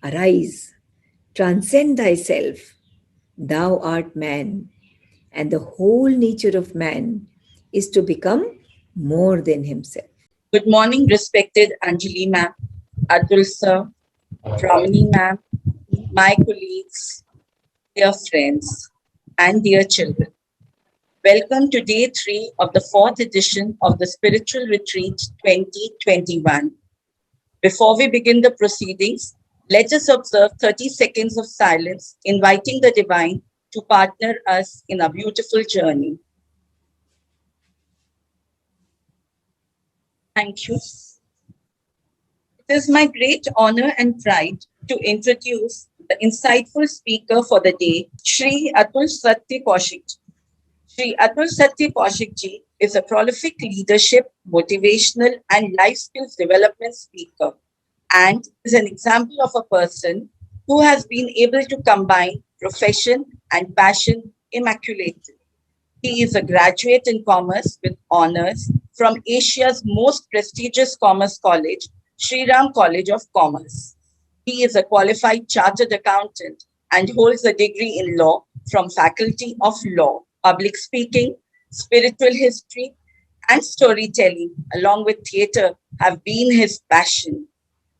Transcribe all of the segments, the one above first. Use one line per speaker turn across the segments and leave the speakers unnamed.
Arise, transcend thyself. Thou art man, and the whole nature of man is to become more than himself.
Good morning, respected Anjali ma'am, Atul sir, Ramani ma'am, my colleagues, dear friends, and dear children. Welcome to day 3 of the 4th edition of the Spiritual Retreat 2021. Before we begin the proceedings, let us observe 30 seconds of silence, inviting the divine to partner us in a beautiful journey. Thank you. It is my great honor and pride to introduce the insightful speaker for the day, Shri Atul Satya Koushik. Shri Atul Satya Koushik ji is a prolific leadership, motivational, and life skills development speaker, and is an example of a person who has been able to combine profession and passion immaculately. He is a graduate in commerce with honors from Asia's most prestigious commerce college, Sri Ram College of Commerce. He is a qualified chartered accountant and holds a degree in law from Faculty of Law. Public speaking, spiritual history, and storytelling, along with theatre, have been his passion.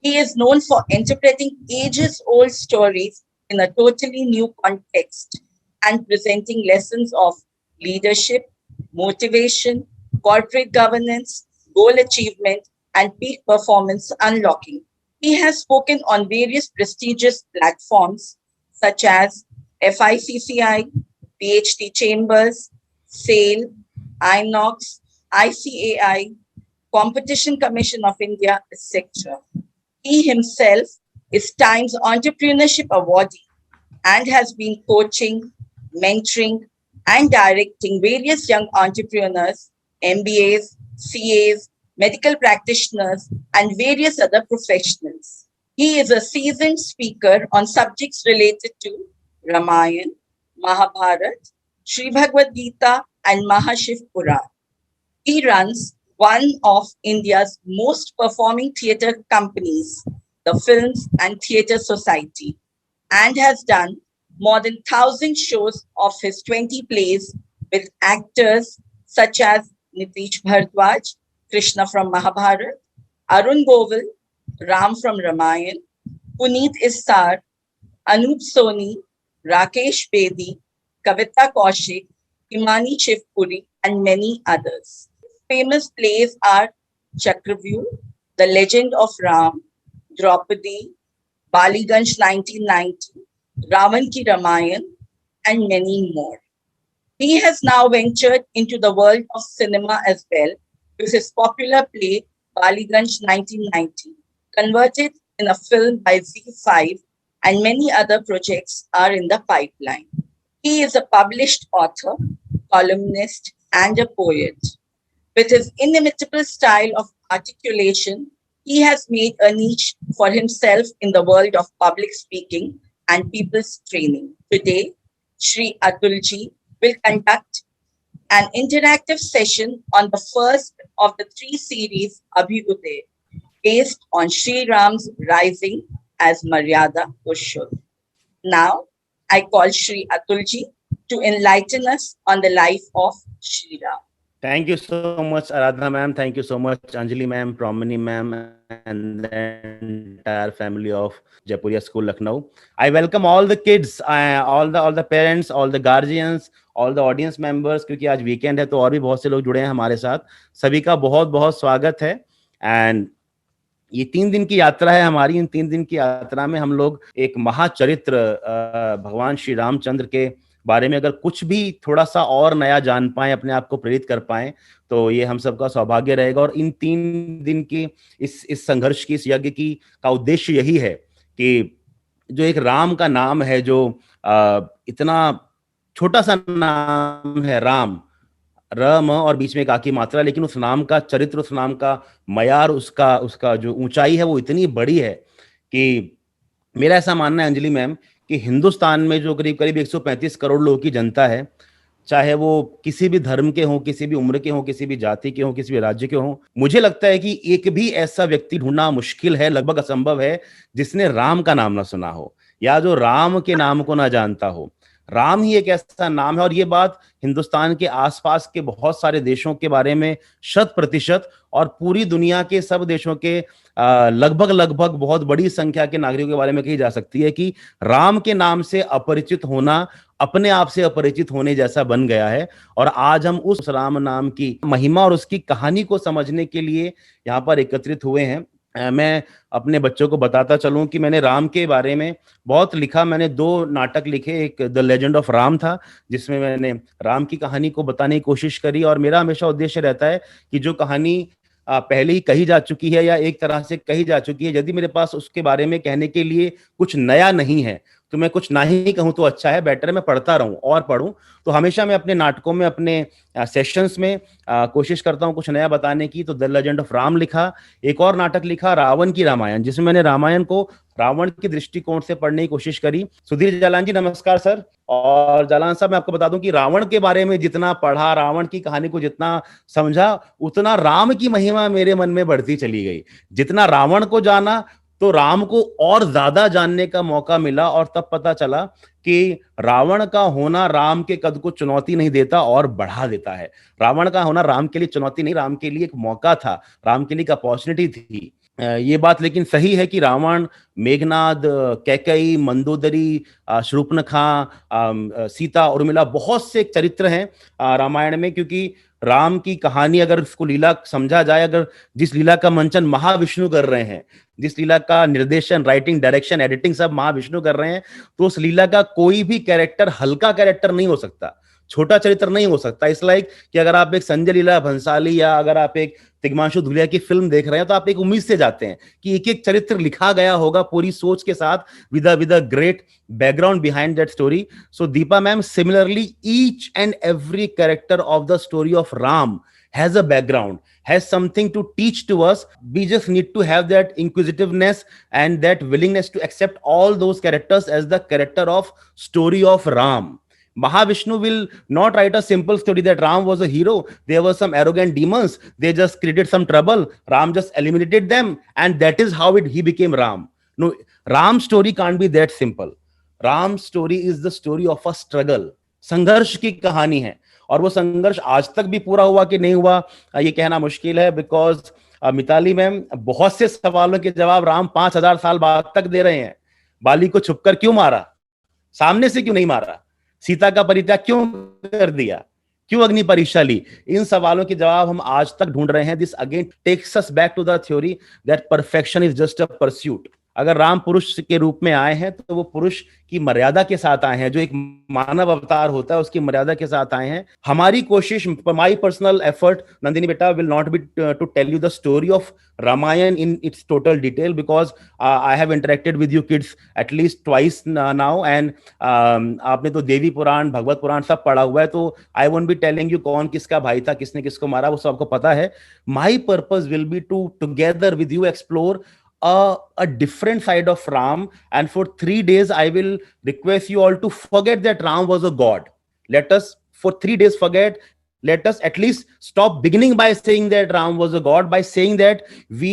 He is known for interpreting ages old stories in a totally new context and presenting lessons of leadership, motivation, corporate governance, goal achievement, and peak performance unlocking. He has spoken on various prestigious platforms such as FICCI, PhD Chambers, SAIL, INOX, ICAI, Competition Commission of India, etc. He himself is Times Entrepreneurship Awardee and has been coaching, mentoring, and directing various young entrepreneurs, MBAs, CAs, medical practitioners, and various other professionals. He is a seasoned speaker on subjects related to Ramayana, Mahabharat, Sri Bhagavad Gita, and Mahashiv Puran. He runs one of India's most performing theatre companies, the Films and Theatre Society, and has done more than 1,000 shows of his 20 plays with actors such as Nitish Bharadwaj, Krishna from Mahabharat, Arun Govil, Ram from Ramayana, Puneet Issar, Anup Soni, Rakesh Bedi, Kavita Kaushik, Himani Shivpuri, and many others. Famous plays are Chakravyuh, The Legend of Ram, Draupadi, Baliganj 1990, Ravan Ki Ramayan, and many more. He has now ventured into the world of cinema as well with his popular play Baliganj 1990, converted in a film by Z5, and many other projects are in the pipeline. He is a published author, columnist, and a poet. With his inimitable style of articulation, he has made a niche for himself in the world of public speaking and people's training. Today, Sri Atulji will conduct an interactive session on the first of the 3 series Abhyudaya, based on Sri Ram's rising as Maryada Purushottam. Now, I call Sri Atulji to enlighten us on the life of Sri Ram.
Thank you so much, Aradhana ma'am. Thank you so much, Anjali ma'am, Pramani ma'am, and the entire family of Jaipuria School, Lucknow. I welcome all the kids, all the parents, all the guardians, all the audience members, क्योंकि आज weekend है तो और भी बहुत से लोग जुड़े हैं हमारे साथ. सभी का बहुत बहुत स्वागत है. एंड ये 3 दिन की यात्रा है हमारी. इन 3 दिन की यात्रा में हम लोग एक महाचरित्र भगवान श्री रामचंद्र के बारे में अगर कुछ भी थोड़ा सा और नया जान पाए, अपने आप को प्रेरित कर पाए, तो ये हम सबका सौभाग्य रहेगा. और इन 3 दिन की इस संघर्ष की, इस यज्ञ की का उद्देश्य यही है कि जो एक राम का नाम है, जो इतना छोटा सा नाम है राम, रम और बीच में एक आकी मात्रा, लेकिन उस नाम का चरित्र, उस नाम का मयार, उसका जो ऊंचाई है वो इतनी बड़ी है कि मेरा ऐसा मानना है अंजलि मैम कि हिंदुस्तान में जो करीब करीब 135 करोड़ लोगों की जनता है, चाहे वो किसी भी धर्म के हों, किसी भी उम्र के हों, किसी भी जाति के हों, किसी भी राज्य के हों, मुझे लगता है कि एक भी ऐसा व्यक्ति ढूंढना मुश्किल है, लगभग असंभव है, जिसने राम का नाम ना सुना हो या जो राम के नाम को ना जानता हो। राम ही एक ऐसा नाम है, और ये बात हिंदुस्तान के आसपास के बहुत सारे देशों के बारे में 100% और पूरी दुनिया के सब देशों के लगभग लगभग बहुत बड़ी संख्या के नागरिकों के बारे में कही जा सकती है कि राम के नाम से अपरिचित होना अपने आप से अपरिचित होने जैसा बन गया है। और आज हम उस राम नाम की महिमा और उसकी कहानी को समझने के लिए यहाँ पर एकत्रित हुए हैं। मैं अपने बच्चों को बताता चलूं कि मैंने राम के बारे में बहुत लिखा। मैंने 2 नाटक लिखे, एक द लेजेंड ऑफ राम था जिसमें मैंने राम की कहानी को बताने की कोशिश करी, और मेरा हमेशा उद्देश्य रहता है कि जो कहानी पहले ही कही जा चुकी है या एक तरह से कही जा चुकी है, यदि मेरे पास उसके बारे में कहने के लिए कुछ नया नहीं है तो मैं कुछ ना ही कहूं तो अच्छा है, बेटर है मैं पढ़ता रहूं और पढ़ूं। तो हमेशा मैं अपने नाटकों में, अपने सेशंस में कोशिश करता हूं कुछ नया बताने की। तो द लेजेंड ऑफ राम लिखा। एक और नाटक लिखा रावण की रामायण, जिसमें मैंने रामायण को रावण के दृष्टिकोण से पढ़ने की कोशिश करी। सुधीर जालान जी नमस्कार सर। और जालान साहब, मैं आपको बता दूं कि रावण के बारे में जितना पढ़ा, रावण की कहानी को जितना समझा, उतना राम की महिमा मेरे मन में बढ़ती चली गई। जितना रावण को जाना तो राम को और ज्यादा जानने का मौका मिला, और तब पता चला कि रावण का होना राम के कद को चुनौती नहीं देता और बढ़ा देता है। रावण का होना राम के लिए चुनौती नहीं, राम के लिए एक मौका था, राम के लिए एक अपॉर्चुनिटी थी। ये बात लेकिन सही है कि रावण, मेघनाद, कैकई, मंदोदरी, शूर्पणखा, सीता, उर्मिला, बहुत से चरित्र हैं रामायण में। क्योंकि राम की कहानी अगर उसको लीला समझा जाए, अगर जिस लीला का मंचन महाविष्णु कर रहे हैं, जिस लीला का निर्देशन, राइटिंग, डायरेक्शन, एडिटिंग सब महाविष्णु कर रहे हैं, तो उस लीला का कोई भी कैरेक्टर हल्का कैरेक्टर नहीं हो सकता, छोटा चरित्र नहीं हो सकता। इस लाइक कि अगर आप एक संजय लीला भंसाली या अगर आप एक तिग्मांशु धूलिया की फिल्म देख रहे हैं तो आप एक उम्मीद से जाते हैं कि एक एक चरित्र लिखा गया होगा पूरी सोच के साथ, with a great background behind that story. So Deepa ma'am, similarly each and every character of the story of Ram has a background, has something to teach to us. We just need to have that inquisitiveness and that willingness to accept all those characters as the character of story of Ram. Mahavishnu will not write a simple story that Ram was a hero. There were some arrogant demons. They just created some trouble. Ram just eliminated them, and that is how he became Ram. No, Ram's story can't be that simple. Ram's story is the story of a struggle. संघर्ष की कहानी है, और वो संघर्ष आज तक भी पूरा हुआ कि नहीं हुआ ये कहना मुश्किल है। बिकॉज मिताली मैम, बहुत से सवालों के जवाब राम 5000 साल बाद तक दे रहे हैं। बाली को छुपकर क्यों मारा, सामने से क्यों नहीं मारा, सीता का परित्याग क्यों कर दिया, क्यों अग्नि परीक्षा ली, इन सवालों के जवाब हम आज तक ढूंढ रहे हैं। This again takes us back to the theory that perfection is just a pursuit. अगर राम पुरुष के रूप में आए हैं तो वो पुरुष की मर्यादा के साथ आए हैं, जो एक मानव अवतार होता है उसकी मर्यादा के साथ आए हैं। हमारी कोशिश, माई पर्सनल एफर्ट नंदिनी बेटा, will not be to tell you the story of Ramayan in its total detail, because I have interacted with you kids at least twice now, and आपने तो देवी पुराण, भगवत पुराण सब पढ़ा हुआ है, तो I won't be telling you कौन किसका भाई था, किसने किसको मारा, वो सब आपको पता है। My purpose will be to together with you explore a different side of Ram, and for 3 days I will request you all to forget that Ram was a god. Let us for 3 days forget. Let us at least stop beginning by saying that Ram was a god, by saying that we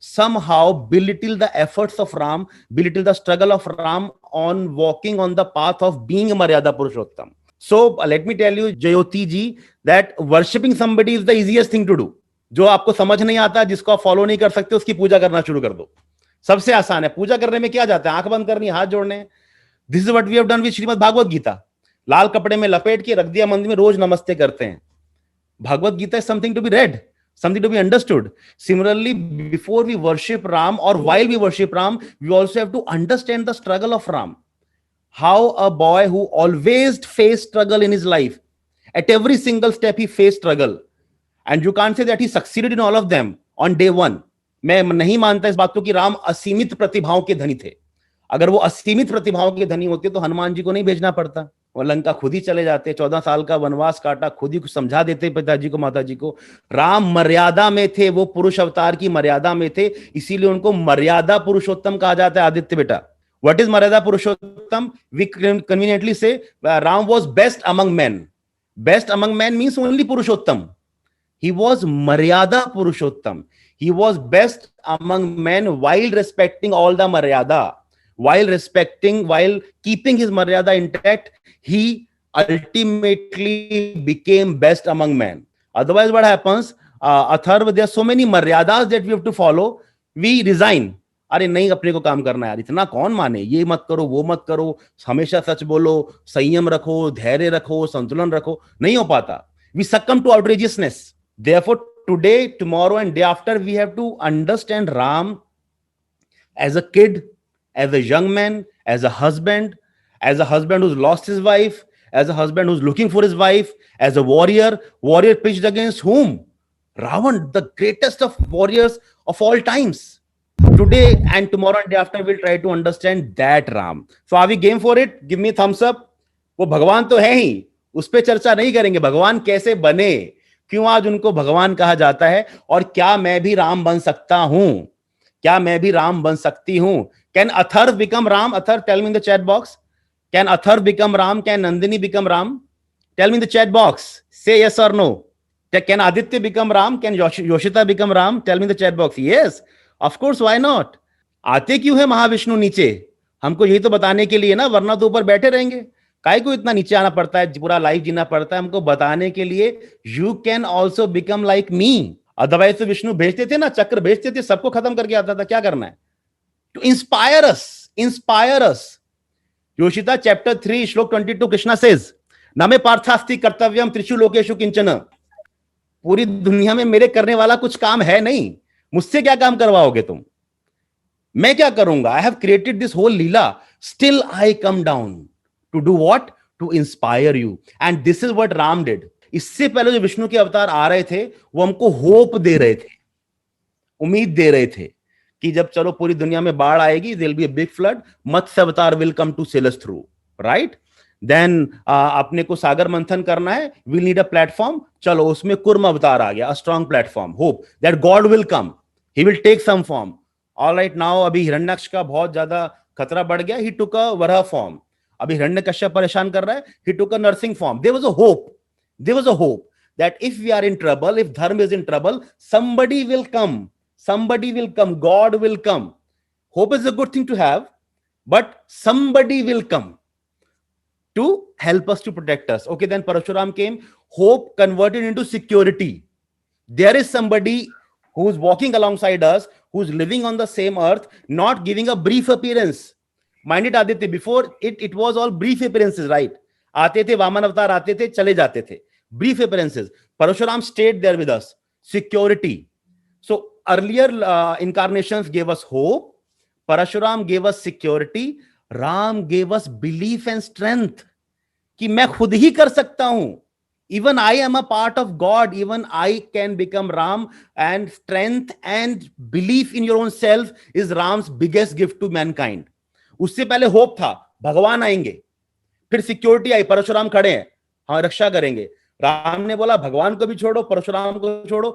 somehow belittle the efforts of Ram, belittle the struggle of Ram on walking on the path of being a Maryada Purushottam. So let me tell you, Jayoti ji, that worshipping somebody is the easiest thing to do. जो आपको समझ नहीं आता, जिसको आप follow नहीं कर सकते, उसकी पूजा करना शुरू कर दो। सबसे आसान है। पूजा करने में क्या जाता है, आंख बंद करनी, हाथ जोड़ने। This is what we have done with Shrimad Bhagavad Gita. लाल कपड़े में लपेट के रख दिया मंदिर में, रोज नमस्ते करते हैं। Bhagavad Gita is something to be read, something to be understood. Similarly, before we worship Ram or while we worship Ram, we also have to understand the struggle of Ram. How a boy who always faced struggle in his life, at every single step he faced struggle. And you can't say that he succeeded in all of them on day one. मैं नहीं मानता इस बात को कि राम असीमित प्रतिभाओं के धनी थे। अगर वो असीमित प्रतिभाओं के धनी होते तो हनुमान जी को नहीं भेजना पड़ता, वो लंका खुद ही चले जाते, 14 साल का वनवास काटा, खुद ही कुछ समझा देते पिताजी को, माताजी को। राम मर्यादा में थे, वो पुरुष अवतार की मर्यादा में थे, इसीलिए उनको मर्यादा पुरुषोत्तम कहा जाता है। आदित्य बेटा, व्हाट इज मर्यादा पुरुषोत्तम? वी कन्वीनियंटली से Ram was best among main, Best among men means only Purushottam. He was Maryada Purushottam. He was best among men while respecting all the Maryada. While keeping his Maryada intact, he ultimately became best among men. Otherwise, what happens? Atharva, there are so many Maryadas that we have to follow. We resign. अरे नहीं, अपने को काम करना है यार, इतना कौन माने, ये मत करो, वो मत करो, हमेशा सच बोलो, संयम रखो, धैर्य रखो, संतुलन रखो, नहीं हो पाता. We succumb to outrageousness. Therefore, today, tomorrow, and day after, we have to understand Ram as a kid, as a young man, as a husband who's lost his wife, as a husband who's looking for his wife, as a warrior pitched against whom? Ravan, the greatest of warriors of all times. Today and tomorrow and day after, we'll try to understand that Ram. So, are we game for it? Give me a thumbs up. वो भगवान तो है ही, उस पर चर्चा नहीं करेंगे. भगवान कैसे बने, क्यों आज उनको भगवान कहा जाता है, और क्या मैं भी राम बन सकता हूं, क्या मैं भी राम बन सकती हूं? Can Atharv become Ram? Atharv, tell me in the chat box. Can Atharv become Ram? Can Nandini become Ram? Tell me in the chat box. Say yes और no. Can Aditya become Ram? Can Yoshita become Ram? Tell me in the chat box. Yes, of course, why not. आते क्यों है महाविष्णु नीचे? हमको यही तो बताने के लिए ना, वरना तो ऊपर बैठे रहेंगे. काय को इतना नीचे आना पड़ता है, पूरा लाइफ जीना पड़ता है हमको बताने के लिए. You can also become like me. Otherwise तो विष्णु भेजते थे ना, चक्र भेजते थे, सबको खत्म करके आता था. क्या करना है? To inspire us, inspire us. Yoshita chapter 3 श्लोक 22, कृष्णा सेज, नमे पार्थास्ति कर्तव्यम त्रिषु लोकेषु किंचन. पूरी दुनिया में मेरे करने वाला कुछ काम है नहीं, मुझसे क्या काम करवाओगे तुम, मैं क्या करूंगा? I have created this whole leela, still I come down to do what? To inspire you. And this is what Ram did. इससे पहले जो विष्णु के अवतार आ रहे थे, वो हमको होप दे रहे थे, उम्मीद दे रहे थे कि जब चलो पूरी दुनिया में बाढ़ आएगी, there will be a big flood, Matsya avatar will come to sail us through, right? Then अपने को सागर मंथन करना है, विल नीड अ प्लेटफॉर्म. चलो उसमें कुर्म अवतार आ गया, a strong platform, hope that God will come, he will take some form. All right, now अभी हिरण्यक्ष का बहुत ज्यादा खतरा बढ़ गया, ही टुक अ वराह फॉर्म. अभी हिरण्यकश्यप परेशान कर रहा है, he took a nursing form. There was a hope, there was a hope that if we are in trouble, if dharma is in trouble, somebody will come, somebody will come, God will come. Hope is a good thing to have, but somebody will come to help us, to protect us. Okay, then Parashuram came, hope converted into security. There is somebody who's walking alongside us, who's living on the same earth, not giving a brief appearance. Mind it, Aditya, before it was all brief appearances, right? आते थे, वामन अवतार आते थे, चले जाते थे, brief appearances. Parashuram stayed there with us, security. So earlier incarnations gave us hope, Parashuram gave us security, Ram gave us belief and strength कि मैं खुद ही कर सकता हूं. Even I am a part of God, even I can become Ram, and strength and belief in your own self is Ram's biggest gift to mankind. उससे पहले hope था, भगवान आएंगे, फिर सिक्योरिटी आई, परशुराम खड़े हैं, हाँ रक्षा करेंगे. राम ने बोला भगवान को भी छोड़ो, परशुराम को छोड़ो,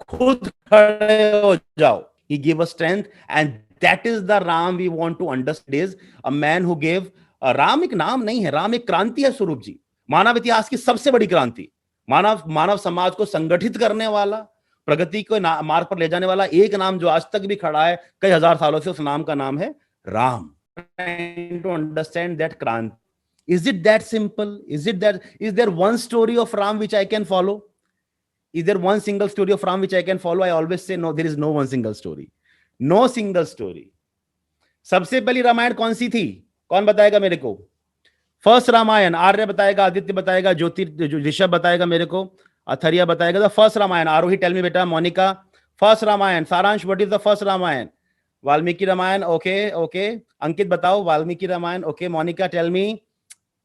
खुद खड़े हो जाओ. He gave us strength, and that is the Ram we want to understand. Is a man who gave. Ram एक नाम नहीं है, राम एक क्रांति है स्वरूप जी. मानव इतिहास की सबसे बड़ी क्रांति, मानव समाज को संगठित करने वाला, प्रगति को मार्ग पर ले जाने वाला एक नाम जो आज तक भी खड़ा है कई हजार सालों से, उस नाम का नाम है Ram. To understand that Kranti. Is it that simple? Is there one story of Ram which I can follow? Is there one single story of Ram which I can follow? I always say no, there is no one single story. No single story. सबसे पहली रामायण कौन सी थी? कौन बताएगा मेरे को? First Ramayan, आर्य बताएगा, आदित्य बताएगा, ज्योति ऋषभ बताएगा मेरे को, अथरिया बताएगा. The first Ramayana. Aarohi, tell me बेटा. Monika, first Ramayana. Saransh, what is the first Ramayana? Valmiki Ramayana. Okay okay. Ankit बताओ, Valmiki Ramayana. Okay. Monika, tell me.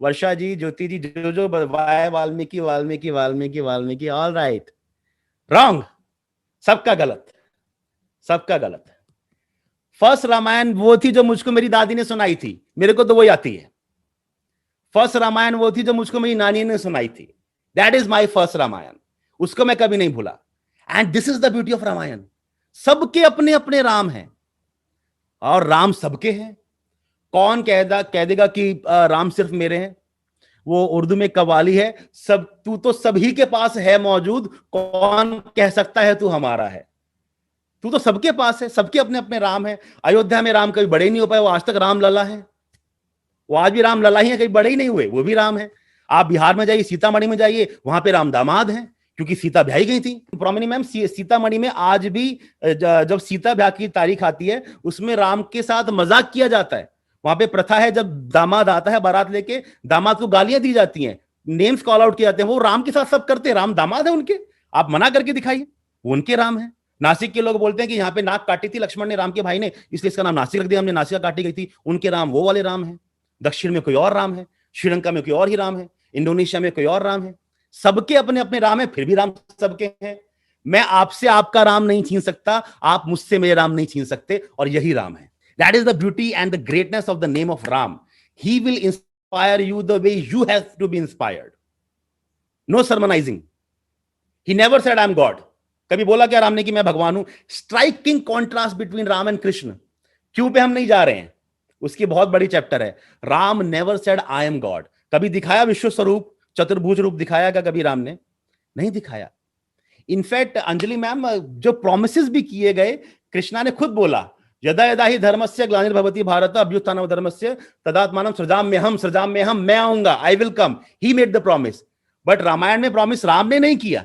Varsha ji, Jyoti ji, जो Valmiki Valmiki Valmiki Valmiki. All right. Wrong. सबका गलत, सबका गलत. फर्स्ट रामायण वो थी जो मुझको मेरी दादी ने सुनाई थी, मेरे को तो वही आती है. फर्स्ट रामायण वो थी जो मुझको मेरी नानी ने सुनाई थी. That is my first Ramayan. उसको मैं कभी नहीं भूला. And this is the beauty of Ramayan. सबके अपने अपने राम हैं, और राम सबके हैं. कौन कह देगा कि राम सिर्फ मेरे हैं? वो उर्दू में कव्वाली है, सब तू तो सभी के पास है मौजूद, कौन कह सकता है तू हमारा है। तू तो सबके पास है, सबके अपने अपने राम है। अयोध्या में राम कभी बड़े नहीं हो पाए, वो आज तक राम लला है। वो आज भी राम लला ही है, कहीं बड़े ही नहीं हुए, वो भी राम है। आप बिहार में जाइए, सीतामढ़ी में जाइए, वहां पे राम दामाद हैं, क्योंकि सीता ब्याही गई थी। प्रोमिनी मैम, सीतामढ़ी में आज भी जब सीता ब्याह की तारीख आती है, उसमें राम के साथ मजाक किया जाता है। वहां पे प्रथा है, जब दामाद आता है बारात लेके, दामाद को गालियां दी जाती हैं, नेम्स कॉल आउट किए जाते हैं। वो राम के साथ सब करते हैं, राम दामाद है उनके, आप मना करके दिखाइए, वो उनके राम है। नासिक के लोग बोलते हैं कि यहाँ पे नाक काटी थी लक्ष्मण ने राम के भाई ने, इसलिए इसका नाम नासिक रख दिया हमने, नासिका काटी गई थी, उनके राम वो वाले राम है। दक्षिण में कोई और राम है, श्रीलंका में कोई और ही राम है, इंडोनेशिया में कोई और राम है। सबके अपने अपने राम है, फिर भी राम सबके हैं। मैं आपसे आपका राम नहीं छीन सकता, आप मुझसे मेरे राम नहीं छीन सकते, और यही राम है। That is the beauty and the greatness of the name of Ram. He will inspire you the way you have to be inspired. No sermonizing. He never said I am God. कभी बोला क्या राम ने कि मैं भगवान हूं? Striking contrast between Ram and Krishna. क्यों पे हम नहीं जा रहे हैं, उसकी बहुत बड़ी चैप्टर है। Ram never said I am God. कभी दिखाया विश्व स्वरूप, चतुर्भुज रूप दिखाया क्या कभी राम ने? नहीं दिखाया। इनफैक्ट अंजलि मैम, जो प्रोमिसेस भी किए गए, कृष्णा ने खुद बोला, यदा यदा ही धर्मस्य ग्लानिर्भवति भारत अभ्युत्थानम धर्मस्य तदात्मानं सृजाम्यहम, मैं आऊंगा, I will come. He made the promise. But Ramayan में प्रॉमिस राम ने नहीं किया,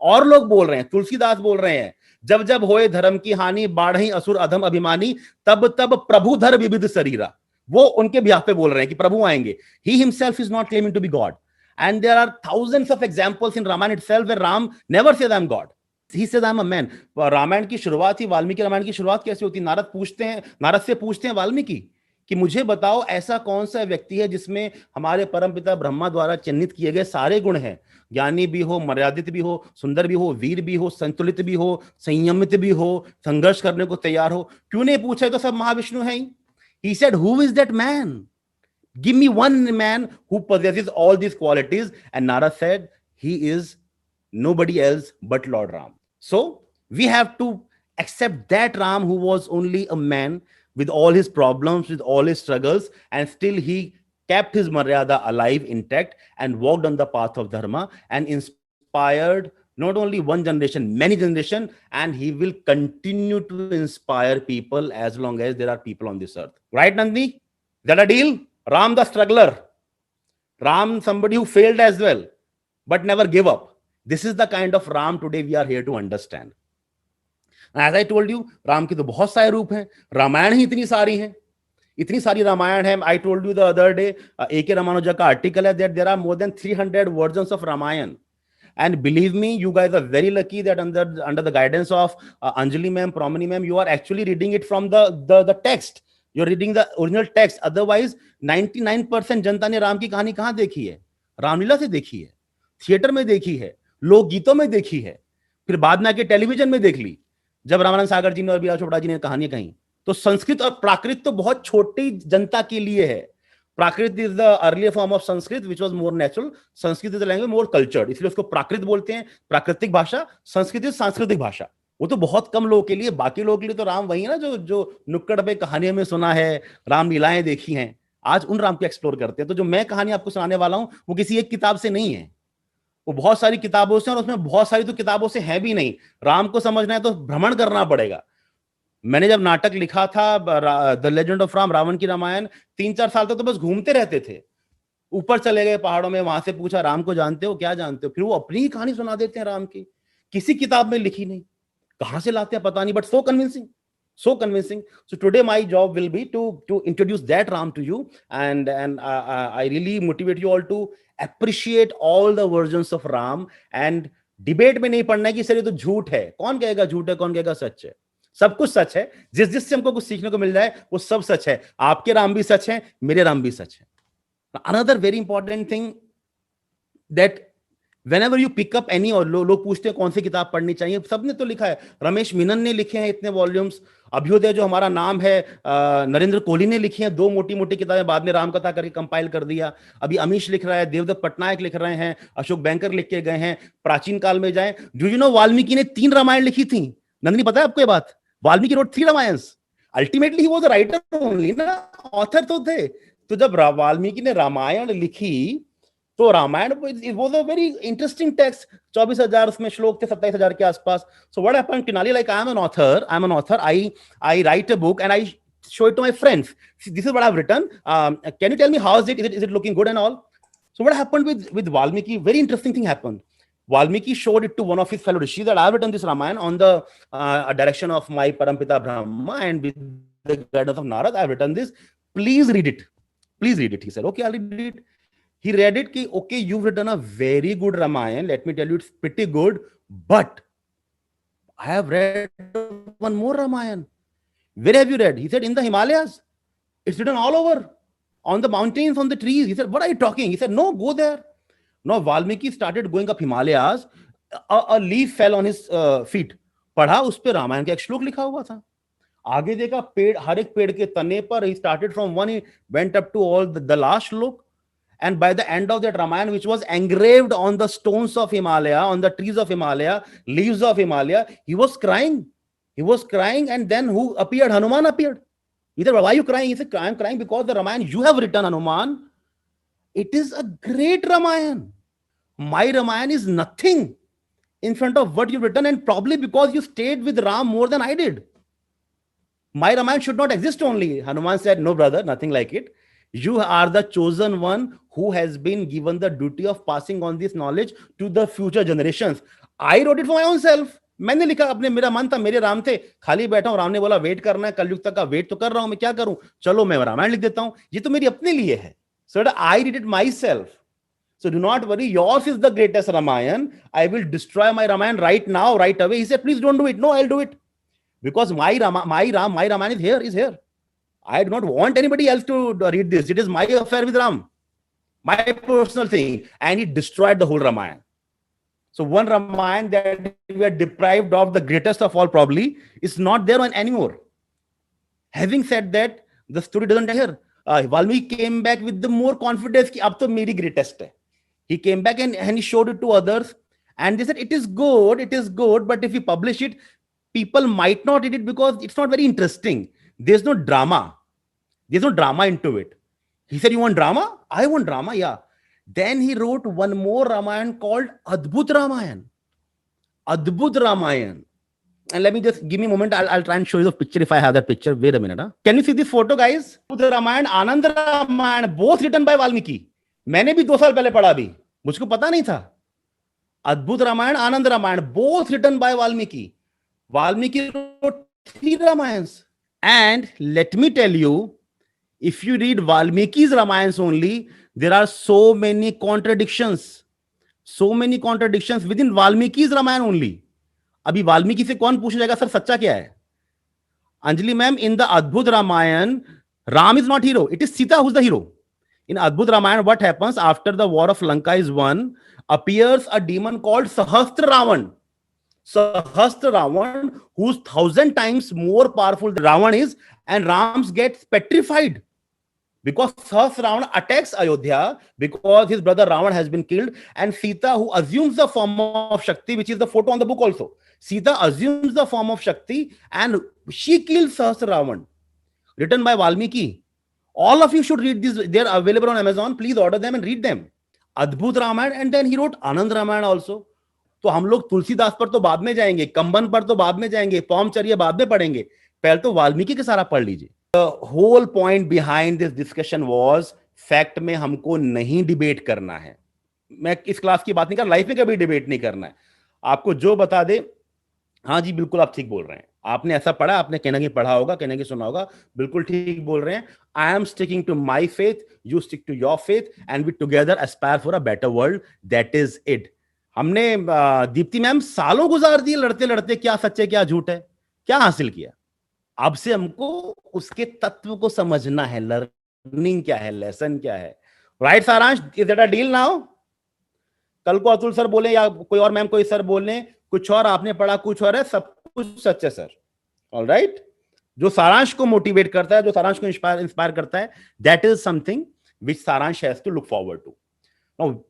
और लोग बोल रहे हैं। तुलसीदास बोल रहे हैं, जब जब होए धर्म की हानि, बाढ़ही असुर अधम अभिमानी, तब तब प्रभु धर विविध शरीरा। वो उनके बिहाफ पे बोल रहे हैं कि प्रभु आएंगे। He himself is not claiming to be God, and there are thousands of examples in Ramayan itself where Ram never said I am God, he said I am a man. Ramayan की शुरुआत ही, वाल्मीकि रामायण की शुरुआत कैसे होती? नारद से पूछते हैं वाल्मीकि कि मुझे बताओ ऐसा कौन सा व्यक्ति है जिसमें हमारे परमपिता ब्रह्मा द्वारा चिन्हित किए गए सारे गुण हैं, ज्ञानी भी हो, मर्यादित भी हो, सुंदर भी हो, वीर भी हो, संतुलित भी हो, संयमित भी हो, संघर्ष करने को तैयार हो। क्यों नहीं पूछा? तो सब महाविष्णु है ही। He said, who is that man? Give me one man who possesses all these qualities. And Narad said, he is nobody else but Lord Ram. So we have to accept that Ram, who was only a man with all his problems, with all his struggles, and still he kept his Maryada alive, intact, and walked on the path of Dharma and inspired not only one generation, many generations, and he will continue to inspire people as long as there are people on this earth. Right, Nandini? Is that a deal? Ram the struggler. Ram, somebody who failed as well, but never gave up. This is the kind of Ram today we are here to understand. As I told you, Ram की तो बहुत सारे रूप हैं, रामायण ही इतनी सारी हैं, इतनी सारी रामायण है। I told you the other day, A.K. Ramanuja का article है that there are more than 300 versions of Ramayan. And believe me, you guys are very lucky that under the guidance of Anjali ma'am, Promini ma'am, you are actually reading it from the text. You're reading the original text. Otherwise, 99% जनता ने राम की कहानी कहाँ देखी है? रामलीला से देखी है, theatre में देखी है, लोकगीतों में देखी है, फिर बाद में आके टेलीविजन में देख ली। जब रामानंद सागर जी ने और बीरा चोपड़ा जी ने कहानियां कही, तो संस्कृत और प्राकृत तो बहुत छोटी जनता के लिए है। Prakrit is the earlier form of Sanskrit which was more natural. Sanskrit is the language more cultured, इसलिए उसको प्राकृत बोलते हैं, प्राकृतिक भाषा। संस्कृत इज सांस्कृतिक भाषा। वो तो बहुत कम लोगों के लिए, बाकी लोगों के लिए तो राम वही है ना जो नुक्कड़ पे कहानियों में सुना है, रामलीलाएं देखी हैं। आज उन राम को एक्सप्लोर करते हैं। तो जो मैं कहानी आपको सुनाने वाला हूं वो किसी एक किताब से नहीं है, वो बहुत सारी किताबों से, और उसमें बहुत सारी तो किताबों से है भी नहीं। राम को समझना है तो भ्रमण करना पड़ेगा। मैंने जब नाटक लिखा था the legend of Ram, Ravan की रामायण, 3-4 साल तक तो बस घूमते रहते थे। ऊपर चले गए पहाड़ों में, वहां से पूछा राम को जानते हो, क्या जानते हो? फिर वो अपनी ही कहानी सुना देते हैं राम की, किसी किताब में लिखी नहीं, कहां से लाते हैं पता नहीं, but so convincing, so convincing. So today my job will be to introduce that Ram to you, and I really motivate you all to appreciate all the versions of Ram. And debate में नहीं पढ़ना है कि sir ये तो झूठ है, कौन कहेगा झूठ है, कौन कहेगा सच है। सब कुछ सच है, जिससे हमको कुछ सीखने को मिल जाए वो सब सच है। आपके राम भी सच है, मेरे राम भी सच है। Another very important thing that whenever you pick up any, और लोग पूछते हैं कौन सी किताब पढ़नी चाहिए, सबने तो लिखा है। रमेश मीनन ने लिखे हैं इतने वॉल्यूम्स, अभ्युदय जो हमारा नाम है, नरेंद्र कोहली ने लिखी हैं 2 मोटी मोटी किताबें, बाद में राम कथा करके कंपाइल कर दिया। अभी अमीश लिख रहा है, देवदत्त पटनायक लिख रहे हैं, अशोक बैंकर लिख के गए हैं। प्राचीन काल में जाए, डू यू नो वाल्मीकि ने 3 रामायण लिखी थी। नंदिनी, पता है आपको ये बात? Valmiki wrote 3 Ramayanas. Ultimately he was writer only ना, ऑथर तो थे। तो जब वाल्मीकि ने रामायण लिखी तो Ramayan it was a very interesting text. 24,000 उसमें श्लोक थे, 27,000 के आसपास. So what happened, Kinali, like I'm an author. I write a book and I show it to my friends. See, this is what I've written. Can you tell me how is it? Is it looking good and all? So what happened with Valmiki? Very interesting thing happened. Valmiki showed it to one of his fellow rishis that I've written this Ramayana on the direction of my Parampita Brahma and with the guidance of Narad. I've written this. Please read it. Please read it. He said, okay, I'll read it. He read it. Ki, okay, you've written a very good Ramayana. Let me tell you, it's pretty good. But I have read one more Ramayana. Where have you read? He said, in the Himalayas. It's written all over. On the mountains, on the trees. He said, what are you talking? He said, no, go there. Now Valmiki started going up Himalayas. A leaf fell on his feet. पढ़ा, उस पे रामायण का एक श्लोक लिखा हुआ था. आगे देखा, पेड़, हर एक पेड़ के तने पर, he started from one, he went up to all the last श्लोक. And by the end of that Ramayana, which was engraved on the stones of Himalaya, on the trees of Himalaya, leaves of Himalaya, he was crying. He was crying, and then who appeared? Hanuman appeared. He said, why are you crying? He said, I am crying because the Ramayana you have written, Hanuman, it is a great Ramayana. My Ramayana is nothing in front of what you've written, and probably because you stayed with Ram more than I did. My Ramayana should not exist only. Hanuman said, no, brother, nothing like it. You are the chosen one who has been given the duty of passing on this knowledge to the future generations. I wrote it for my own self. मैंने लिखा, अपने, मेरा मन था, मेरे राम थे, खाली बैठा हूं, राम ने बोला वेट करना है, कलयुग तक का वेट तो कर रहा हूं, मैं क्या करूं, चलो मैं रामायण लिख देता हूं, ये तो मेरी अपने लिए है. So I did it myself. So do not worry, yours is the greatest Ramayana. I will destroy my Ramayana right now, right away. He said, please don't do it. No, I'll do it. Because my Ramayana is here. I do not want anybody else to read this. It is my affair with Ram, my personal thing. And he destroyed the whole Ramayana. So one Ramayana that we are deprived of, the greatest of all probably, is not there anymore. Having said that, the story doesn't end here. Valmiki came back with the more confidence कि अब तो मेरी greatest है. He came back and he showed it to others. And they said, it is good, but if we publish it, people might not read it because it's not very interesting. There's no drama. There's no drama into it. He said, you want drama? I want drama, yeah. Then he wrote one more Ramayana called Adbhut Ramayana. Adbhut Ramayana. And let me just, give me a moment. I'll try and show you the picture if I have that picture. Wait a minute. Huh? Can you see this photo, guys? Adbhut Ramayana, Anand Ramayana, both written by Valmiki. मैंने भी 2 साल पहले पढ़ा भी. मुझको पता नहीं था. Adbhut Ramayana, Anand Ramayana, both written by Valmiki. Valmiki wrote 3 Ramayans. And let me tell you, if you read Valmiki's Ramayans only, there are so many contradictions. So many contradictions within Valmiki's Ramayana only. अभी वाल्मीकि से कौन पूछने जाएगा, sir सच्चा क्या है? Anjali ma'am, in the Adbhut Ramayana, Ram is not hero. It is Sita who's the hero. In Adbhut Ramayana, what happens after the war of Lanka is won, appears a demon called Sahastra Ravan. Sahastra Ravan, who's 1,000 times more powerful than Ravan is, and Rams gets petrified. Because Sahasra Ravana attacks Ayodhya because his brother Ravan has been killed, and Sita, who assumes the form of Shakti, which is the photo on the book also. Sita assumes the form of Shakti and she kills Sahasra Ravan. Written by Valmiki. All of you should read these. They are available on Amazon. Please order them and read them. Adbhut Ramayana, and then he wrote Anand Ramayana also. तो हम लोग तुलसीदास पर तो बाद में जाएंगे, कंबन पर तो बाद में जाएंगे, पौमचर्य बाद में पढ़ेंगे, पहले तो वाल्मीकि के सारा पढ़ लीजिए. The whole point behind this discussion was, fact में हमको नहीं डिबेट करना है. मैं इस क्लास की बात नहीं कर, लाइफ में कभी डिबेट नहीं करना है. आपको जो बता दे, हाँ जी बिल्कुल आप ठीक बोल रहे हैं, आपने ऐसा पढ़ा, आपने कहना कि पढ़ा होगा, कहना कि सुना होगा, बिल्कुल ठीक बोल रहे हैं. I am sticking to my faith, you stick to your faith, and we together aspire for a better world. That is it. हमने दीप्ति मैम सालों गुजार दिए लड़ते लड़ते, क्या सच है क्या झूठ है, क्या हासिल किया. अब से हमको उसके तत्व को समझना है, लर्निंग क्या है, लेसन क्या है. राइट सारांश, is that a deal now? कल को अतुल सर बोले या कोई और मैम कोई सर बोले कुछ और, आपने पढ़ा कुछ और है, सब कुछ सच है सर. ऑलराइट. जो सारांश को मोटिवेट करता है, जो सारांश को इंस्पायर करता है, that is something which Saransh has to look forward to.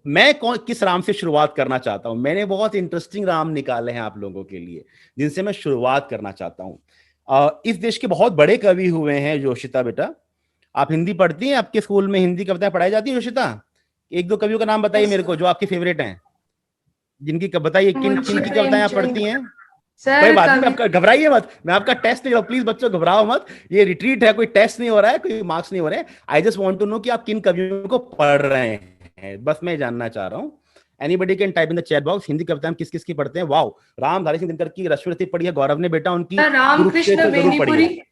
मैं किस राम से शुरुआत करना चाहता हूं? मैंने बहुत इंटरेस्टिंग राम निकाले हैं आप लोगों के लिए, जिनसे मैं शुरुआत करना चाहता हूं. इस देश के बहुत बड़े कवि हुए हैं. योशिता बेटा, आप हिंदी पढ़ती हैं? आपके स्कूल में हिंदी कविताएं पढ़ाई जाती है योशिता? एक दो कवियों का नाम बताइए मेरे को जो आपके फेवरेट हैं, जिनकी बताइए किन किन की कविताएं आप पढ़ती हैं। कोई
सर
बात नहीं,
कवि
आपका घबराइए मत, मैं आपका टेस्ट नहीं, प्लीज बच्चों घबराओ मत, ये रिट्रीट है, कोई टेस्ट नहीं हो रहा है, कोई मार्क्स नहीं हो रहे हैं। I just want to know कि आप किन कवियों को पढ़ रहे हैं, बस मैं जानना चाह रहा हूँ। Anybody can type in the chat box, Hindi कविताएं किस किस की पढ़ते हैं। वाओ, रामधारी सिंह दिनकर की रश्मिरथी पढ़ी है गौरव ने, बेटा उनकी
रामकृष्ण
कुरुक्षेत्र जरूर पढ़ी
बेनीपुरी।
है।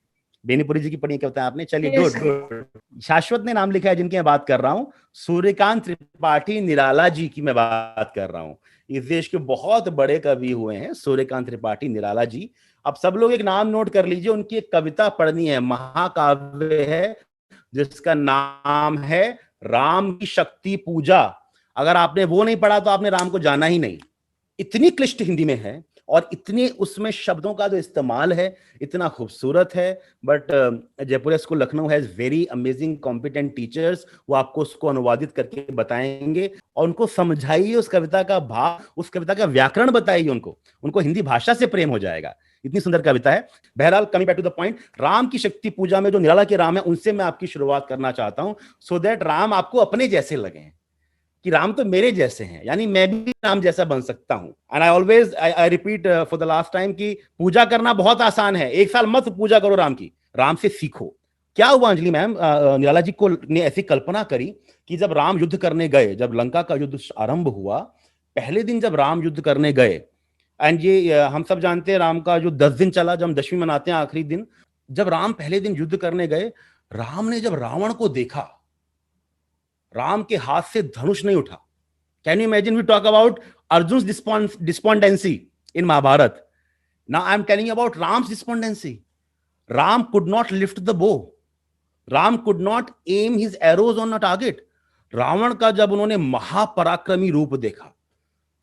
बेनीपुरी जी की पढ़ी कविता आपने, चलिए
Yes,
गुड गुड। शाश्वत ने नाम लिखा है जिनकी मैं बात कर रहा हूं, सूर्यकांत त्रिपाठी निराला जी की मैं बात कर रहा हूं। इस देश के बहुत बड़े कवि हुए हैं सूर्यकांत त्रिपाठी निराला जी। अब सब लोग एक नाम नोट कर लीजिए, उनकी एक कविता पढ़नी है, महाकाव्य है जिसका नाम है राम की शक्ति पूजा। अगर आपने वो नहीं पढ़ा तो आपने राम को जाना ही नहीं। इतनी क्लिष्ट हिंदी में है और इतने उसमें शब्दों का जो इस्तेमाल है इतना खूबसूरत है। But Jaipur school Lucknow has very amazing competent teachers, वो आपको उसको अनुवादित करके बताएंगे और उनको समझाइए उस कविता का भाव, उस कविता का व्याकरण बताइए उनको, उनको हिंदी भाषा से प्रेम हो जाएगा। इतनी सुंदर कविता है। बहरहाल coming back to the point, Ram की शक्ति पूजा में जो निराला के राम है उनसे मैं आपकी शुरुआत करना चाहता हूं, सो दैट राम आपको अपने जैसे लगे, कि राम तो मेरे जैसे हैं, यानी मैं भी राम जैसा बन सकता हूं। And I always I repeat for the last time कि पूजा करना बहुत आसान है, एक साल मत पूजा करो राम की, राम से सीखो। क्या हुआ अंजलि मैम, निराला जी को ने ऐसी कल्पना करी कि जब राम युद्ध करने गए, जब लंका का युद्ध आरंभ हुआ, पहले दिन जब राम युद्ध करने गए, एंड ये हम सब जानते हैं राम का जो 10 दिन चला, जब हम दशमी मनाते हैं आखिरी दिन, जब राम पहले दिन युद्ध करने गए, राम ने जब रावण को देखा, राम के हाथ से धनुष नहीं उठा। Can you imagine, we talk about Arjun despondency in Mahabharat, now I am telling about Ram's despondency. Ram could not lift the bow, Ram could not aim his arrows on a target. Ravan का जब उन्होंने महापराक्रमी रूप देखा,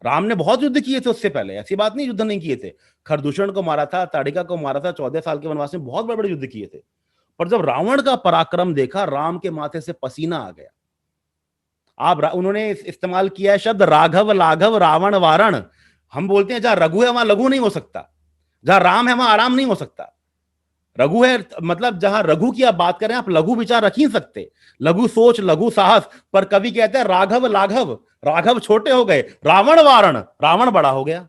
राम ने बहुत युद्ध किए थे उससे पहले, ऐसी बात नहीं युद्ध नहीं किए थे, खरदूषण को मारा था, ताड़िका को मारा था, 14 साल के वनवास में बहुत बड़े बड़े युद्ध किए थे। पर जब रावण का पराक्रम देखा, राम के माथे से पसीना आ गया। उन्होंने इस्तेमाल किया है शब्द राघव लाघव रावण वारण। हम बोलते हैं जहां रघु है वहां लघु नहीं हो सकता, जहां राम है वहां आराम नहीं हो सकता। रघु है मतलब जहां रघु की आप बात करें, आप लघु विचार रख ही सकते, लघु सोच लघु साहस, पर कवि कहते हैं राघव लाघव, राघव छोटे हो गए, रावण वारण, रावण बड़ा हो गया।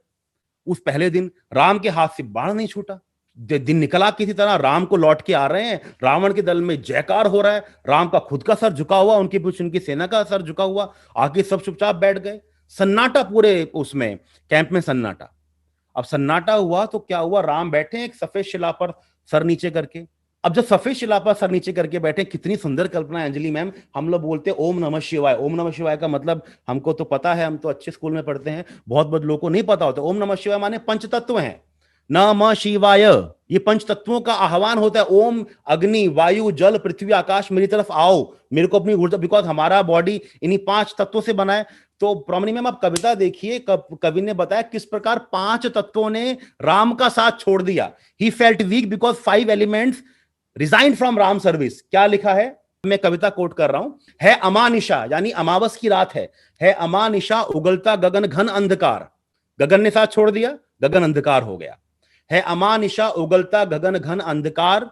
उस पहले दिन राम के हाथ से बाण नहीं छूटा, दिन निकला किसी तरह, राम को लौट के आ रहे हैं, रावण के दल में जयकार हो रहा है, राम का खुद का सर झुका हुआ, उनके पीछे उनकी सेना का सर झुका हुआ, आगे सब चुपचाप बैठ गए, सन्नाटा पूरे उसमें कैंप में सन्नाटा। अब सन्नाटा हुआ तो क्या हुआ, राम बैठे एक सफेद शिला पर सर नीचे करके। अब जब सफेद शिला पर सर नीचे करके बैठे, कितनी सुंदर कल्पना है अंजलि मैम। हम लोग बोलते हैं ओम नमः शिवाय, ओम नमः शिवाय का मतलब हमको तो पता है, हम तो अच्छे स्कूल में पढ़ते हैं, बहुत बहुत लोगों को नहीं पता होता। ओम नमः शिवाय माने पंच तत्व हैं, नमः शिवाय, ये पंच तत्वों का आह्वान होता है। ओम अग्नि वायु जल पृथ्वी आकाश, मेरी तरफ आओ, मेरे को अपनी ऊर्जा, बिकॉज हमारा बॉडी इन्हीं 5 तत्वों से बना है। तो प्रॉमिनी मैम आप कविता देखिए, कवि ने बताया किस प्रकार 5 तत्वों ने राम का साथ छोड़ दिया। He felt weak because 5 elements resigned from Ram service. क्या लिखा है, मैं कविता कोट कर रहा हूं, है अमानिशा यानी अमावस की रात है अमानिशा उगलता गगन घन अंधकार, गगन ने साथ छोड़ दिया, गगन अंधकार हो गया। है अमानिशा उगलता गगन घन अंधकार,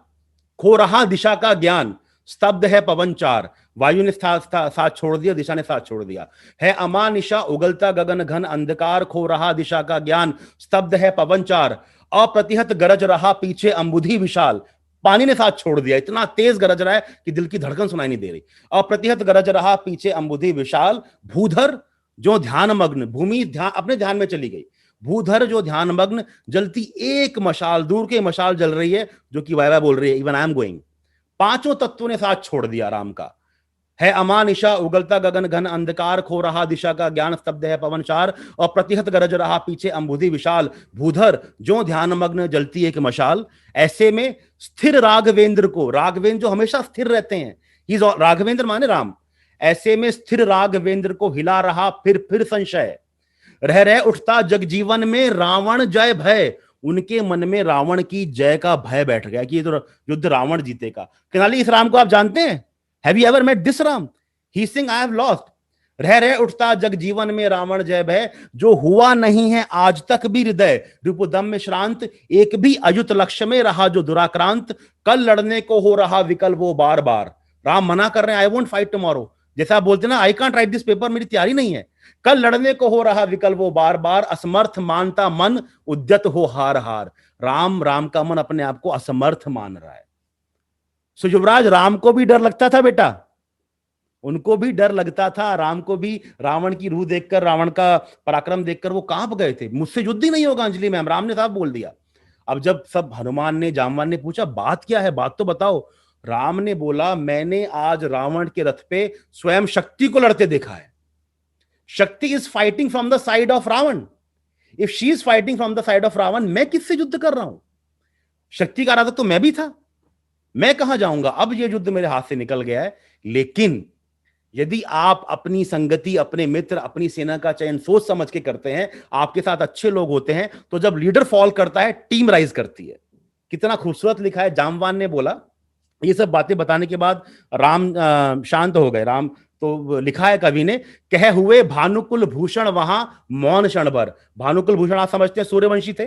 खो रहा दिशा का ज्ञान, स्तब्ध है पवन चार, वायु ने साथ छोड़ दिया, दिशा ने साथ छोड़ दिया। है अमानिशा उगलता गगन घन अंधकार, खो रहा दिशा का ज्ञान, स्तब्ध है पवन चार, अप्रतिहत गरज रहा पीछे अंबुधि विशाल, पानी ने साथ छोड़ दिया, इतना तेज गरज रहा है कि दिल की धड़कन सुनाई नहीं दे रही। अप्रतिहत गरज रहा पीछे अंबुधि विशाल, भूधर जो ध्यान मग्न, भूमि ध्यान अपने ध्यान में चली गई, भूधर जो ध्यान मग्न, जलती एक मशाल, दूर के मशाल जल रही है जो कि वायवा बोल रही है, इवन आई एम गोइंग। 5 तत्वों ने साथ छोड़ दिया राम का। है अमानिशा उगलता गगन घन अंधकार, खो रहा दिशा का ज्ञान, स्तब्ध है पवन चार, और प्रतिहत गरज रहा पीछे अंबुधि विशाल, भूधर जो ध्यान मग्न जलती एक मशाल। ऐसे में स्थिर राघवेंद्र को, राघवेंद्र जो हमेशा स्थिर रहते हैं, राघवेंद्र माने राम, ऐसे में स्थिर राघवेंद्र को हिला रहा फिर संशय, रह उठता जगजीवन में रावण जय भय, उनके मन में रावण की जय का भय बैठ गया कि ये तो युद्ध रावण जीतेगा। किनाली, इस राम को आप जानते हैं? Have you ever met this Ram? He sing I have lost, रह उठता जगजीवन में रावण जय भय, जो हुआ नहीं है आज तक भी हृदय रिपुदम में श्रांत, एक भी अयुत लक्ष्य में रहा जो दुराक्रांत, कल लड़ने को हो रहा विकल वो बार बार। राम मना कर रहे हैं, आई वोंट फाइट टुमारो, जैसा आप बोलते ना, I can't right this paper, मेरी तैयारी नहीं है, कल लड़ने को हो रहा विकल वो बार बार, असमर्थ मानता मन उद्यत हो हार हार। राम का मन अपने आप को असमर्थ मान रहा है। सो युवराज, राम को भी डर लगता था बेटा, उनको भी डर लगता था, राम को भी रावण की रूह देखकर, रावण का पराक्रम देखकर वो कांप गए थे। मुझसे युद्ध ही नहीं होगा अंजलि मैम, राम ने साफ बोल दिया। अब जब सब हनुमान ने, जामवान ने पूछा बात क्या है, बात तो बताओ, राम ने बोला मैंने आज रावण के रथ पे स्वयं शक्ति को लड़ते देखा है। Shakti is fighting from the side of Ravan. If she is fighting from the side of Ravan, मैं किससे युद्ध कर रहा हूं? शक्ति का आराधक तो मैं भी था, मैं कहां जाऊंगा? अब यह युद्ध मेरे हाथ से निकल गया है। लेकिन यदि आप अपनी संगति, अपने मित्र, अपनी सेना का चयन सोच समझ के करते हैं, आपके साथ अच्छे लोग होते हैं, तो जब लीडर फॉल करता है टीम राइज करती है। कितना खूबसूरत लिखा है, जामवान ने बोला। ये सब बातें बताने के बाद राम शांत हो गए। राम तो लिखा है कवि ने, कह हुए भानुकुल भूषण वहां मौन क्षण भर। भानुकुल भूषण आप समझते हैं सूर्यवंशी थे,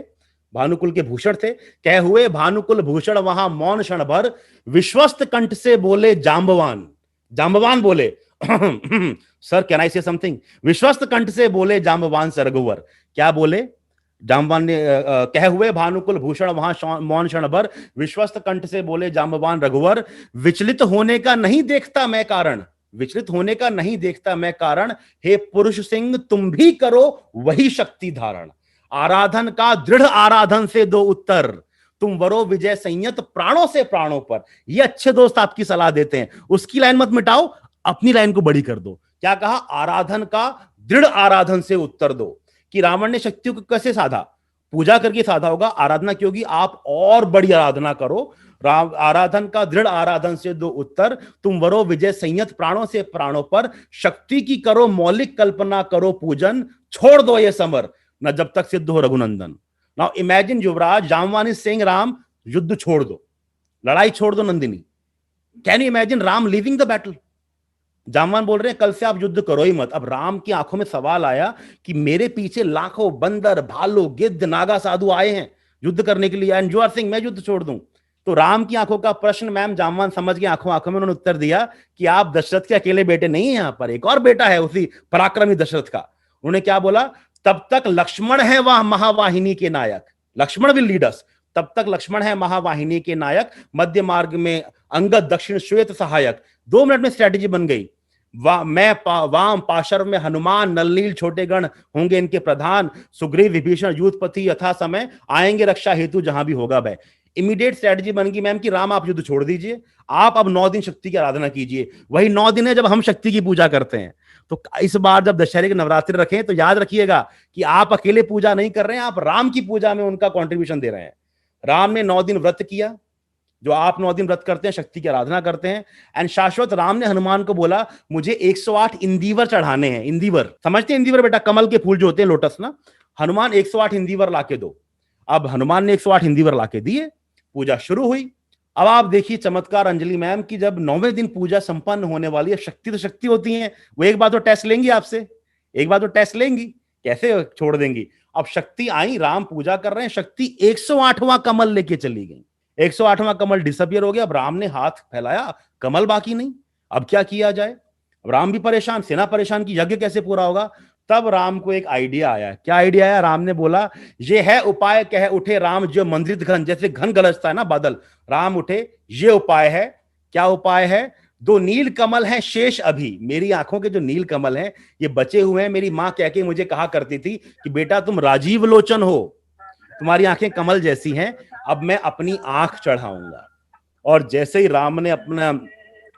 भानुकुल के भूषण थे। कह हुए भानुकुल भूषण वहां मौन क्षण भर, विश्वस्त कंठ से बोले जांबवान। जांबवान बोले सर कैन आई से समथिंग? विश्वस्त कंठ से बोले जांबवान सरगुवर। क्या बोले जामवान ने? कह हुए भानुकुल भूषण वहां मौन क्षण भर, विश्वस्त कंठ से बोले जांबवान रघुवर। विचलित होने का नहीं देखता मैं कारण, विचलित होने का नहीं देखता मैं कारण, हे पुरुष सिंह तुम भी करो वही शक्ति धारण। आराधन का दृढ़ आराधन से दो उत्तर, तुम वरो विजय संयत प्राणों से प्राणों पर। ये अच्छे दोस्त आपकी सलाह देते हैं, उसकी लाइन मत मिटाओ, अपनी लाइन को बड़ी कर दो। क्या कहा? आराधन का दृढ़ आराधन से उत्तर दो। कि रावण ने शक्ति को कैसे साधा? पूजा करके साधा होगा, आराधना की होगी, आप और बड़ी आराधना करो। आराधन का दृढ़ आराधन से दो उत्तर, तुम वरो विजय संयत प्राणों से प्राणों पर। शक्ति की करो मौलिक कल्पना करो पूजन, छोड़ दो ये समर न जब तक सिद्ध हो Raghunandan. Now imagine Yuvraj, Jambavan is saying Ram युद्ध छोड़ दो, लड़ाई छोड़ दो Nandini. Can you imagine Ram leaving the battle? Jambavan बोल रहे हैं कल से आप युद्ध करो ही मत। अब राम की आंखों में सवाल आया कि मेरे पीछे लाखों बंदर, भालू, गिद्ध, नागा, साधु आए हैं युद्ध करने के लिए, एंड यू आर सेइंग मैं युद्ध छोड़ दूं? तो राम की आंखों का प्रश्न मैम जामवान समझ के आंखों आंखों में उन्होंने उत्तर दिया कि आप दशरथ के अकेले बेटे नहीं है, यहां पर एक और बेटा है उसी पराक्रमी दशरथ का। उन्होंने क्या बोला? तब तक लक्ष्मण है वह महावाहिनी के नायक, लक्ष्मण विल लीड अस। तब तक लक्ष्मण है महावाहिनी के नायक, मध्य मार्ग में अंगद, दक्षिण श्वेत सहायक। 2 मिनट में स्ट्रेटेजी बन गई। वाम पार्श्व में हनुमान, नलनील छोटे गण होंगे इनके प्रधान, सुग्रीव विभीषण यूथपति यथा समय आएंगे रक्षा हेतु जहां भी होगा भय। इमीडिएट स्ट्रेटजी बन गई मैम कि राम आप युद्ध छोड़ दीजिए, आप अब 9 दिन शक्ति की आराधना कीजिए। वही 9 दिन है जब हम शक्ति की पूजा करते हैं। तो इस बार जब दशहरे के नवरात्रि रखें तो याद रखिएगा कि आप अकेले पूजा नहीं कर रहे हैं, आप राम की पूजा में उनका कॉन्ट्रीब्यूशन दे रहे हैं। राम ने 9 दिन व्रत किया, जो आप 9 दिन व्रत करते हैं, शक्ति की आराधना करते हैं। एंड शाश्वत राम ने हनुमान को बोला मुझे 108 इंदीवर चढ़ाने हैं। इंदीवर समझते हैं? इंदीवर बेटा कमल के फूल जो होते हैं, लोटस ना। हनुमान 108 इंदीवर लाके दो। अब हनुमान ने 108 इंदीवर लाके दिए, पूजा शुरू हुई। अब आप देखिए चमत्कार अंजलि मैम की जब 9वें दिन पूजा संपन्न होने वाली है, शक्ति तो शक्ति होती है, वो एक बार तो टेस्ट लेंगी आपसे, एक बार तो टेस्ट लेंगी, कैसे छोड़ देंगी? अब शक्ति आई, राम पूजा कर रहे हैं, शक्ति 108वां कमल लेके चली गई। 108वां कमल डिसअपियर हो गया। अब राम ने हाथ फैलाया, कमल बाकी नहीं। अब क्या किया जाए? अब राम भी परेशान, सेना परेशान की यज्ञ कैसे पूरा होगा? तब राम को एक आइडिया आया। क्या आइडिया आया? राम ने बोला ये है उपाय, कह उठे राम जो मंद्रित घन, जैसे घन गरजता है ना बादल, राम उठे, ये उपाय है। क्या उपाय है? 2 नील कमल हैं शेष अभी, मेरी आंखों के जो नील कमल हैं ये बचे हुए हैं। मेरी मां कह के मुझे कहा करती थी कि बेटा तुम राजीव लोचन हो, तुम्हारी आंखें कमल जैसी हैं, अब मैं अपनी आंख चढ़ाऊंगा। और जैसे ही राम ने अपना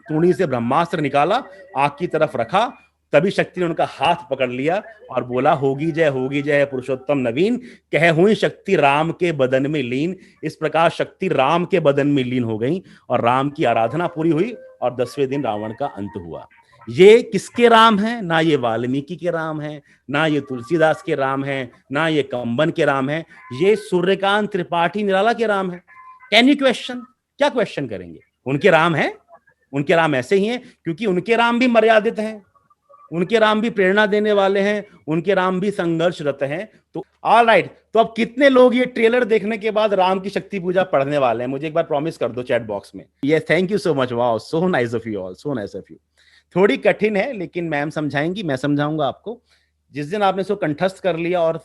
तूणी से ब्रह्मास्त्र निकाला, आंख की तरफ रखा, तभी शक्ति ने उनका हाथ पकड़ लिया और बोला होगी जय पुरुषोत्तम नवीन, कह हुई शक्ति राम के बदन में लीन। इस प्रकार शक्ति राम के बदन में लीन हो गई और राम की आराधना पूरी हुई और 10वें दिन रावण का अंत हुआ। ये किसके राम है? ना ये वाल्मीकि के राम है, ना ये तुलसीदास के राम है, ना ये कंबन के राम है, ये सूर्यकांत त्रिपाठी निराला के राम है। Can you question? क्या क्वेश्चन करेंगे? उनके राम है, उनके राम ऐसे ही हैं क्योंकि उनके राम भी मर्यादित हैं, उनके राम भी प्रेरणा देने वाले हैं, उनके राम भी संघर्षरत हैं। तो ऑल राइट, तो अब कितने लोग ये ट्रेलर देखने के बाद राम की शक्ति पूजा पढ़ने वाले हैं? मुझे एक बार प्रॉमिस कर दो चैट बॉक्स में। ये thank you so much, wow, so nice of you all, so nice of you. थोड़ी कठिन है, लेकिन मैम समझाएंगी, मैं समझाऊंगा आपको। जिस दिन आपने इसको कंठस्थ कर लिया और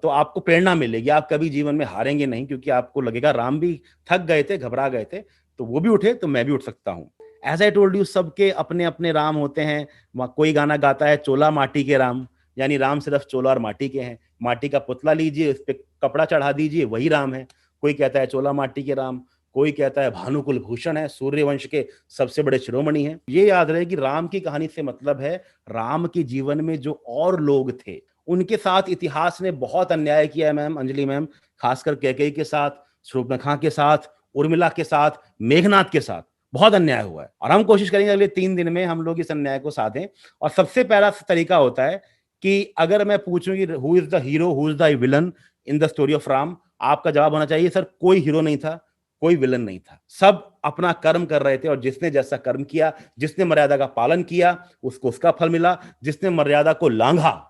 तो आपको प्रेरणा मिलेगी, आप कभी जीवन में हारेंगे नहीं, क्योंकि आपको लगेगा राम भी थक गए थे, घबरा गए थे, तो वो भी उठे तो मैं भी उठ सकता हूँ। एज आई टोल्ड यू, सबके अपने अपने राम होते हैं। कोई गाना गाता है चोला माटी के राम, यानी राम सिर्फ चोला और माटी के हैं। माटी का पुतला लीजिए, उस पर कपड़ा चढ़ा दीजिए, वही राम है। कोई कहता है चोला माटी के राम, कोई कहता है भानुकुल भूषण है, सूर्यवंश के सबसे बड़े शिरोमणि हैं। ये याद रहे कि राम की कहानी से मतलब है राम के जीवन में जो और लोग थे उनके साथ इतिहास ने बहुत अन्याय किया है मैम, अंजलि मैम, खासकर कैकेयी के साथ, शूर्पणखा के साथ, उर्मिला के साथ, मेघनाथ के साथ बहुत अन्याय हुआ है। और हम कोशिश करेंगे अगले 3 दिन में हम लोग इस अन्याय को साधें। और सबसे पहला तरीका होता है कि अगर मैं पूछूं कि who is the hero, who is the villain in the story of Ram, आपका जवाब होना चाहिए सर कोई हीरो नहीं था, कोई विलन नहीं था, सब अपना कर्म कर रहे थे, और जिसने जैसा कर्म किया, जिसने मर्यादा का पालन किया, उसको उसका फल मिला, जिसने मर्यादा को लांघा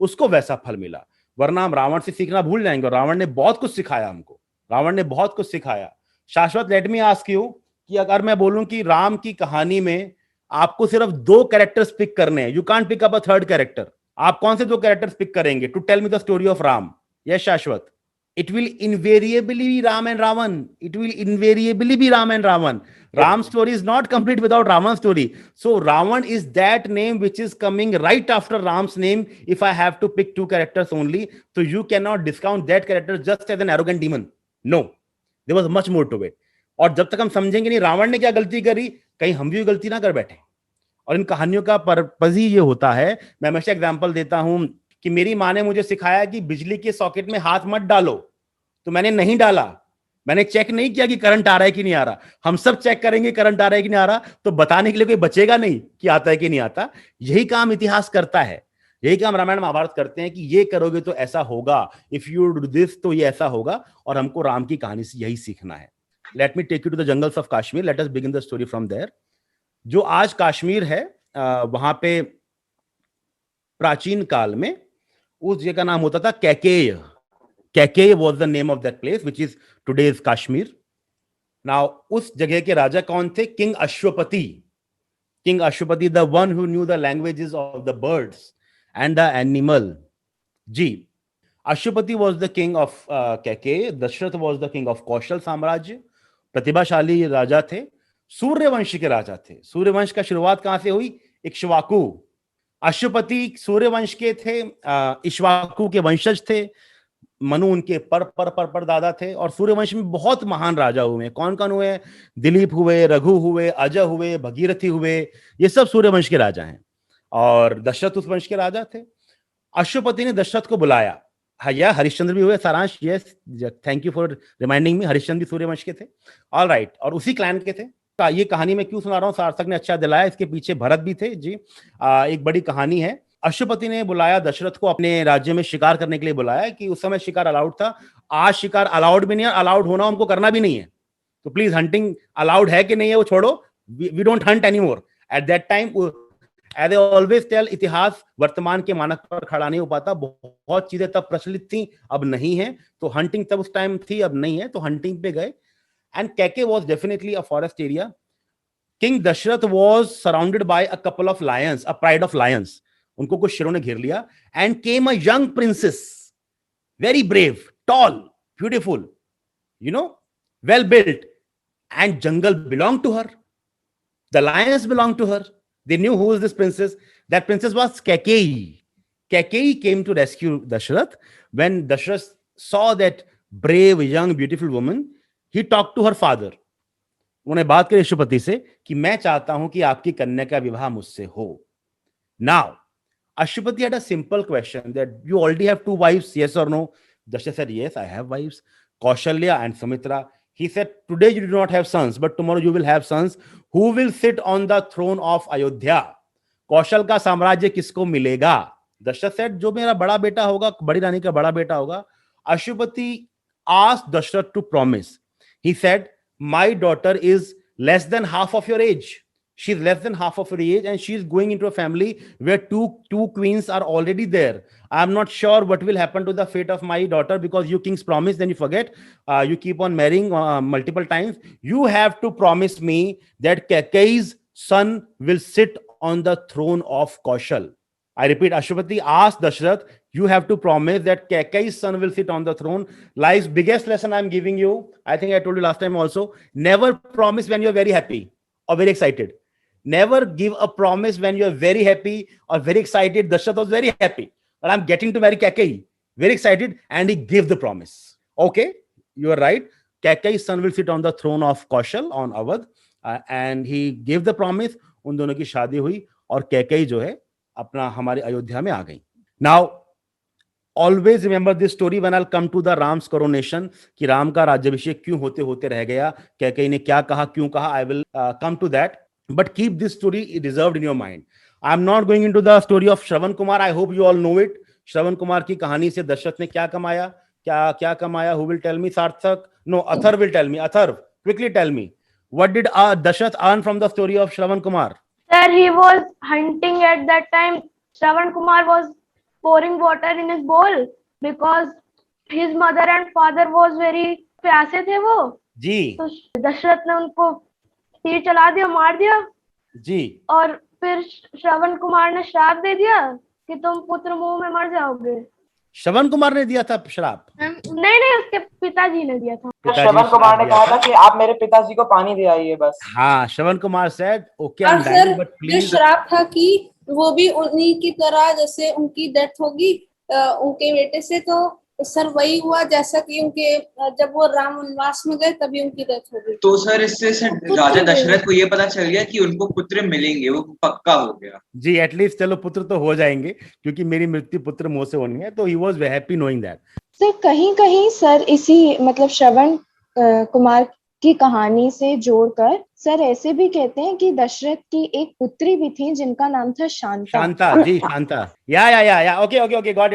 उसको वैसा फल मिला। वरना हम रावण से सीखना भूल जाएंगे, और रावण ने बहुत कुछ सिखाया हमको, रावण ने बहुत कुछ सिखाया। शाश्वत, लेट मी आस्क यू कि अगर मैं बोलूं कि राम की कहानी में आपको सिर्फ 2 कैरेक्टर्स पिक करने हैं, you can't pick up a third character, आप कौन से 2 कैरेक्टर्स पिक करेंगे to tell me the story of Ram? Yes Shashwat? It will invariably be Ram and Ravan. It will invariably be Ram and Ravan. Ram's story is not complete without Ravan's story. So Ravan is that name which is coming right after Ram's name. If I have to pick 2 characters only, so you cannot discount that character just as an arrogant demon. No, there was much more to it. और जब तक हम समझेंगे नहीं रावण ने क्या गलती करी, कहीं हम भी गलती ना कर बैठे। और इन कहानियों का पर्पज ही ये होता है, मैं हमेशा एग्जांपल देता हूं कि मेरी माँ ने मुझे सिखाया कि बिजली के सॉकेट में हाथ मत डालो, तो मैंने नहीं डाला, मैंने चेक नहीं किया कि करंट आ रहा है कि नहीं आ रहा। हम सब चेक करेंगे करंट आ रहा है कि नहीं आ रहा, तो बताने के लिए कोई बचेगा नहीं कि आता है कि नहीं आता। यही काम इतिहास करता है, यही काम रामायण महाभारत करते हैं कि ये करोगे तो ऐसा होगा, इफ यू डू दिस तो ये ऐसा होगा। और हमको राम की कहानी से यही सीखना है। Let me take you to the jungles of Kashmir, let us begin the story from there. जो आज कश्मीर है, वहां पे प्राचीन काल में उस जगह का नाम होता था Kaikeya. Kaikeyi was the name of that place, which is today's Kashmir. Now, उस जगह के राजा कौन थे? King Ashwapati. King Ashwapati, the one who knew the languages of the birds and the animal. Ji, Ashwapati was the king of Kaikeyi. Dashrath was the king of कौशल साम्राज्य। प्रतिभाशाली राजा थे, सूर्यवंश के राजा थे। सूर्यवंश का शुरुआत कहां से हुई? इक्ष्वाकु। अश्वपति सूर्यवंश के थे, इक्ष्वाकु के वंशज थे। मनु उनके पर दादा थे। और सूर्यवंश में बहुत महान राजा हुए हैं। कौन कौन हुए? दिलीप हुए, रघु हुए, अजय हुए, भगीरथी हुए, ये सब सूर्यवंश के राजा हैं। और दशरथ उस वंश के राजा थे। अश्वपति ने दशरथ को बुलाया। या हरिश्चंद्र भी हुए, सारांश, yes, thank you for reminding me, Harishchandra भी सूर्यवंश के थे। ऑल राइट, और उसी क्लैन के थे। ये कहानी मैं क्यों सुना रहा हूँ, सार्थक ने अच्छा दिलाया, इसके पीछे भरत भी थे जी। एक बड़ी कहानी है। अश्वपति ने बुलाया दशरथ को अपने राज्य में शिकार करने के लिए बुलाया, कि उस समय शिकार अलाउड था, आज शिकार अलाउड भी नहीं है, अलाउड होना हमको करना भी नहीं है। तो प्लीज, हंटिंग अलाउड है कि नहीं है वो छोड़ो, we don't hunt anymore. At that time, as I always tell, इतिहास वर्तमान के मानक पर खड़ा नहीं हो पाता। बहुत चीजें तब प्रचलित थी, अब नहीं है। तो हंटिंग तब उस टाइम थी, अब नहीं है, तो हंटिंग पे गए। And Kaikeyi was definitely a forest area. King Dasharath was surrounded by a couple of lions, a pride of lions. उनको कुछ शेरों ने घेर लिया। And came a young princess, very brave, tall, beautiful, you know, well built, and jungle belong to her, the lions belong to her. They knew who is this princess. That princess was Kaikeyi. Kaikeyi came to rescue Dashrath. When Dashrath saw that brave, young, beautiful woman, he talked to her father. उन्होंने बात करी अश्वपति से कि मैं चाहता हूं कि आपकी कन्या का विवाह मुझसे हो। Now, Ashwapati had a simple question that you already have 2 wives, yes or no? Dashrath said, yes, I have wives, Kaushalya and Sumitra. He said, today you do not have sons, but tomorrow you will have sons. Who will sit on the throne of Ayodhya? कौशल का साम्राज्य किसको मिलेगा? Dasharath said, जो मेरा बड़ा बेटा होगा, बड़ी रानी का बड़ा बेटा होगा। Ashwapati asked Dashrath to promise. He said, my daughter is less than half of your age. She's less than half of her age, and she's going into a family where two queens are already there. I'm not sure what will happen to the fate of my daughter, because you kings promise, then you forget. You keep on marrying multiple times. You have to promise me that Kaikeyi's son will sit on the throne of Kaushal. I repeat, Ashwapati asked Dashrath, you have to promise that Kaikai's son will sit on the throne. Life's biggest lesson I'm giving you, I think I told you last time also, never promise when you're very happy or very excited. Never give a promise when you're very happy or very excited. Dashrath was very happy that I'm getting to marry Kaikai, very excited, and he gave the promise. Okay, you are right. Kaikai's son will sit on the throne of Kaushal on Awadh, and he gave the promise. उन दोनों की शादी हुई और कैकेयी जो है अपना हमारे अयोध्या में आ गई. Now always remember this story when I come to the Ram's coronation, कि राम का राज्याभिषेक क्यों होते होते रह गया, कैकेयी ने क्या कहा, क्यों कहा. I will come to that, but keep this story reserved in your mind. I am not going into the story of Shravan Kumar. I hope you all know it. Shravan Kumar की कहानी से दशरथ ने क्या कमाया, क्या क्या कमाया. Who will tell me? Sarthak? No, Atharva will tell me. Atharva, quickly tell me, what did Dashrath earn from the story of Shravan Kumar?
Sir, he was hunting at that time. Shravan Kumar was pouring water in his bowl because his mother and father was very प्यासे थे वो
जी.
तो दशरथ ने उनको तीर चला दिया, मार दिया
जी.
और फिर श्रवण कुमार ने श्राप दे दिया कि तुम पुत्र मुंह में मर जाओगे.
श्रवण कुमार ने दिया था श्राप?
नहीं, उसके पिताजी ने दिया था.
श्रवण कुमार ने कहा था कि आप मेरे पिताजी को पानी दे आइए बस.
हाँ, श्रवण कुमार सेड ओके
और सर
बट
जो
प्लीज.
श्राप था कि वो भी उन्हीं की तरह, जैसे उनकी डेथ होगी उनके बेटे से, तो सर वही हुआ जैसा कि उनके जब वो राम वनवास में गए तभी उनकी डेथ हो गई.
तो सर इससे राजा दशरथ को ये पता चल गया कि उनको पुत्र मिलेंगे, वो पक्का हो गया.
जी, एटलीस्ट चलो पुत्र तो हो जाएंगे, क्योंकि मेरी मृत्यु पुत्र मुंह से होनी है. तो he was happy knowing that.
Sir कहीं कहीं सर इसी मतलब श्रवण कुमार की कहानी से जोड़कर सर ऐसे भी कहते हैं कि दशरथ की एक पुत्री भी थी जिनका नाम था Shanta.
Shanta, ji Shanta. Yeah okay got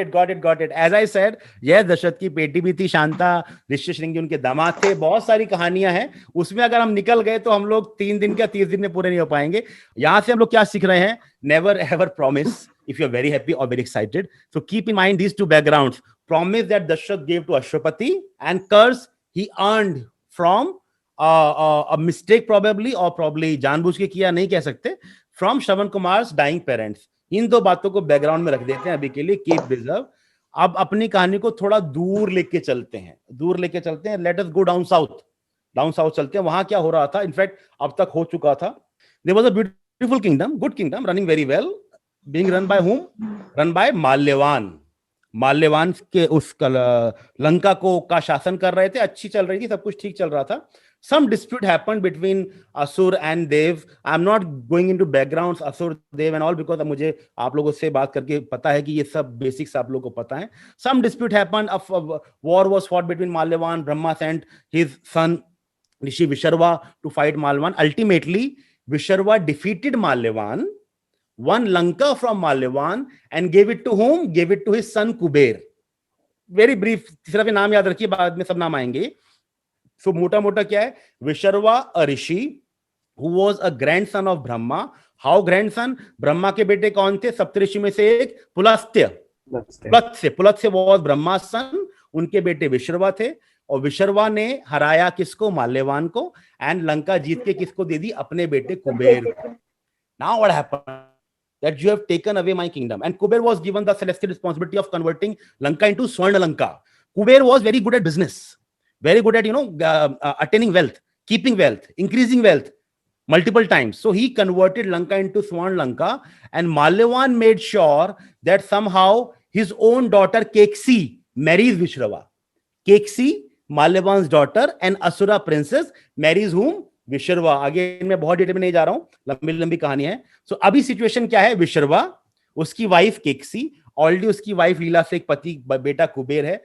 it. As I said, yes, Dasharath की बेटी भी थी शांता. ऋष्यशृंगी उनके दामाद थे. बहुत सारी कहानियां हैं उसमें. अगर हम निकल गए तो हम लोग 3 दिन या 30 दिन में पूरे नहीं हो पाएंगे. यहां से हम लोग क्या सीख रहे हैं? Never ever promise if you're very happy or very excited. So keep in mind these two backgrounds. Promise that Dashrath gave to Ashwapati, and curse he earned from a mistake probably, or probably जानबूझ के किया, नहीं कह सकते, from Shravan Kumar's dying parents. इन दो बातों को background में रख देते हैं अभी के लिए. Keep reserve. अब अपनी कहानी को थोड़ा दूर लेके चलते हैं. Let us go down south चलते हैं. वहां क्या हो रहा था? इनफैक्ट अब तक हो चुका था. There was a beautiful kingdom, good kingdom, running very well. Being run by whom? Run by Malyavan. Malyavan के उस लंका को का शासन कर रहे थे. अच्छी चल रही थी, सब कुछ ठीक चल रहा था. Some dispute happened between Asur and Dev. I'm not going into backgrounds, Asur, Dev and all, because मुझे आप लोगों से बात करके पता है कि ये सब बेसिक्स आप लोगों को पता है. Some dispute happened. War was fought between Malyavan. Brahma sent his son Rishi Visharva to fight Malyavan. Ultimately, Visharva defeated Malyavan, won Lanka from Malyavan, and gave it to whom? Gave it to his son Kuber. Very brief, सिर्फ नाम याद रखिए, बाद में सब नाम आएंगे. So मोटा मोटा क्या है? Visharva, a rishi who was a grandson of Brahma. How grandson? Brahma के बेटे कौन थे? सप्तऋषि में से एक Pulastya. Pulastya was Brahma's son. उनके बेटे विश्रवा थे, और विश्रवा ने हराया किसको? माल्यवान को. एंड लंका जीत के किसको दे दी? अपने बेटे Kuber. Now what happened? That you have taken away my kingdom. And Kuber was given the celestial responsibility of converting Lanka into Swarna Lanka. Kuber was very good at business, very good at, attaining wealth, keeping wealth, increasing wealth multiple times. So he converted Lanka into Swarna Lanka, and Malyavan made sure that somehow his own daughter Keksi marries Vishrava. Keksi, Malyavan's daughter, and Asura princess, marries whom? Vishrava. आगे मैं बहुत detail में नहीं जा रहा हूं, लंबी लंबी कहानी है. सो अभी सिचुएशन क्या है? विश्रवा, उसकी वाइफ केक्सी, ऑलरेडी उसकी वाइफ लीला से एक पति बेटा कुबेर है.